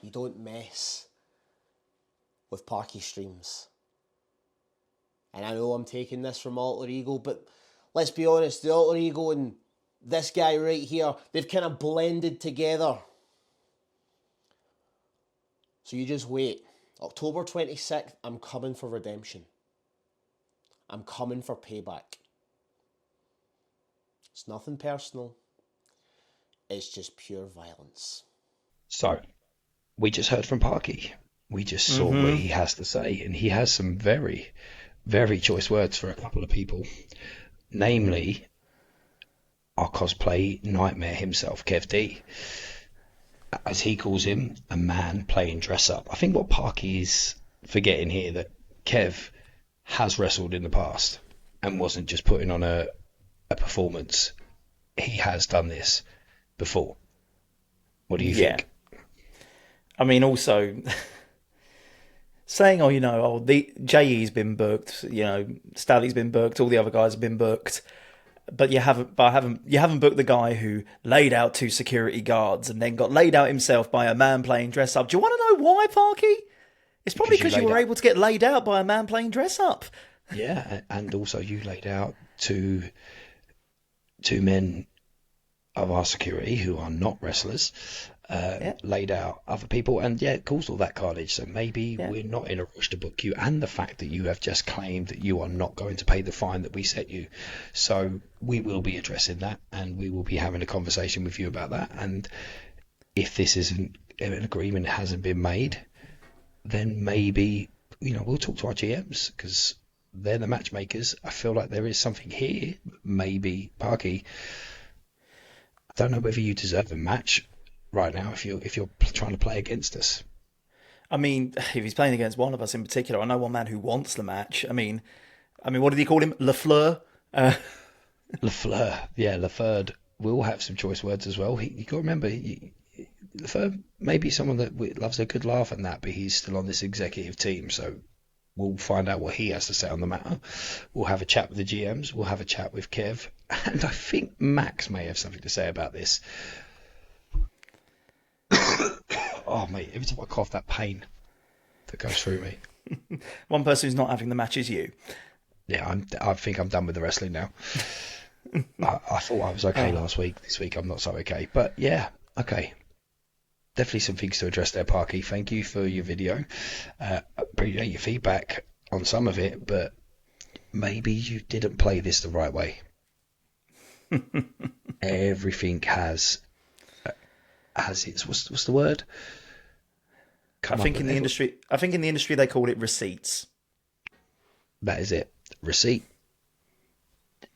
you don't mess with Parky streams. And I know I'm taking this from Alter Ego, but let's be honest, the Alter Ego and this guy right here, they've kind of blended together. So you just wait. October 26th, I'm coming for redemption. I'm coming for payback. It's nothing personal. It's just pure violence. So, we just heard from Parky. We just saw what he has to say, and he has some very, very choice words for a couple of people. Namely, our cosplay nightmare himself, Kev D. As he calls him, a man playing dress up. I think what Parky is forgetting here, that Kev has wrestled in the past and wasn't just putting on a performance. He has done this before. What do you think? I mean, also saying, the JE's been booked, Stally's been booked, all the other guys have been booked. But you haven't booked the guy who laid out 2 security guards and then got laid out himself by a man playing dress up. Do you want to know why, Parky? It's probably because you were able to get laid out by a man playing dress up. Yeah, and also you laid out two men of our security who are not wrestlers, laid out other people, and it caused all that carnage. So maybe we're not in a rush to book you, and the fact that you have just claimed that you are not going to pay the fine that we set you. So we will be addressing that, and we will be having a conversation with you about that. And if this isn't an agreement hasn't been made, then maybe we'll talk to our GMs, because they're the matchmakers. I feel like there is something here. Maybe Parky, I don't know whether you deserve a match right now if you're trying to play against us. I mean, if he's playing against one of us in particular, I know one man who wants the match. I mean, what did he call him? Lafleur? Lafleur, yeah, Laferde will have some choice words as well. You got to remember, Lafleur may be someone that loves a good laugh and that, but he's still on this executive team, so we'll find out what he has to say on the matter. We'll have a chat with the GMs. We'll have a chat with Kev, and I think Max may have something to say about this. Oh, mate, every time I cough, that pain that goes through me. One person who's not having the match is you. Yeah, I think I'm done with the wrestling now. I thought I was okay last week. This week I'm not so okay. But yeah, okay. Definitely some things to address there, Parky. Thank you for your video. Appreciate your feedback on some of it, but maybe you didn't play this the right way. Everything has its what's the word? I think in the industry they call it receipts. That is it. Receipt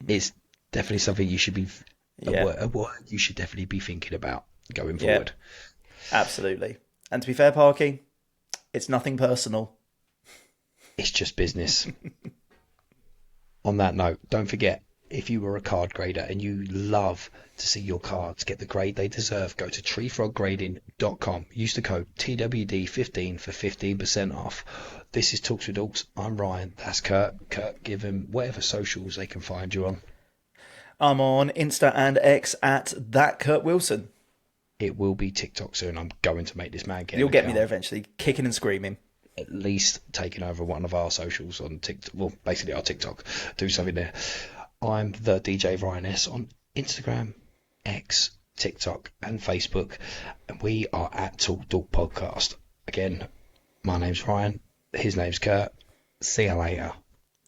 is definitely something you should be a word you should definitely be thinking about going forward. Absolutely. And to be fair, Parky, it's nothing personal. It's just business. On that note, don't forget, if you were a card grader and you love to see your cards get the grade they deserve, go to treefroggrading.com. Use the code TWD15 for 15% off. This is Talks with Dorks. I'm Ryan. That's Kurt. Kurt, give them whatever socials they can find you on. I'm on Insta and X at that Kurt Wilson. It will be TikTok soon. I'm going to make this man get. You'll get me there eventually, kicking and screaming. At least taking over one of our socials on TikTok. Well, basically our TikTok. Do something there. I'm the DJ Ryan S on Instagram, X, TikTok, and Facebook. And we are at Talk Dork Podcast. Again, my name's Ryan. His name's Kurt. See you later.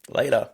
Later.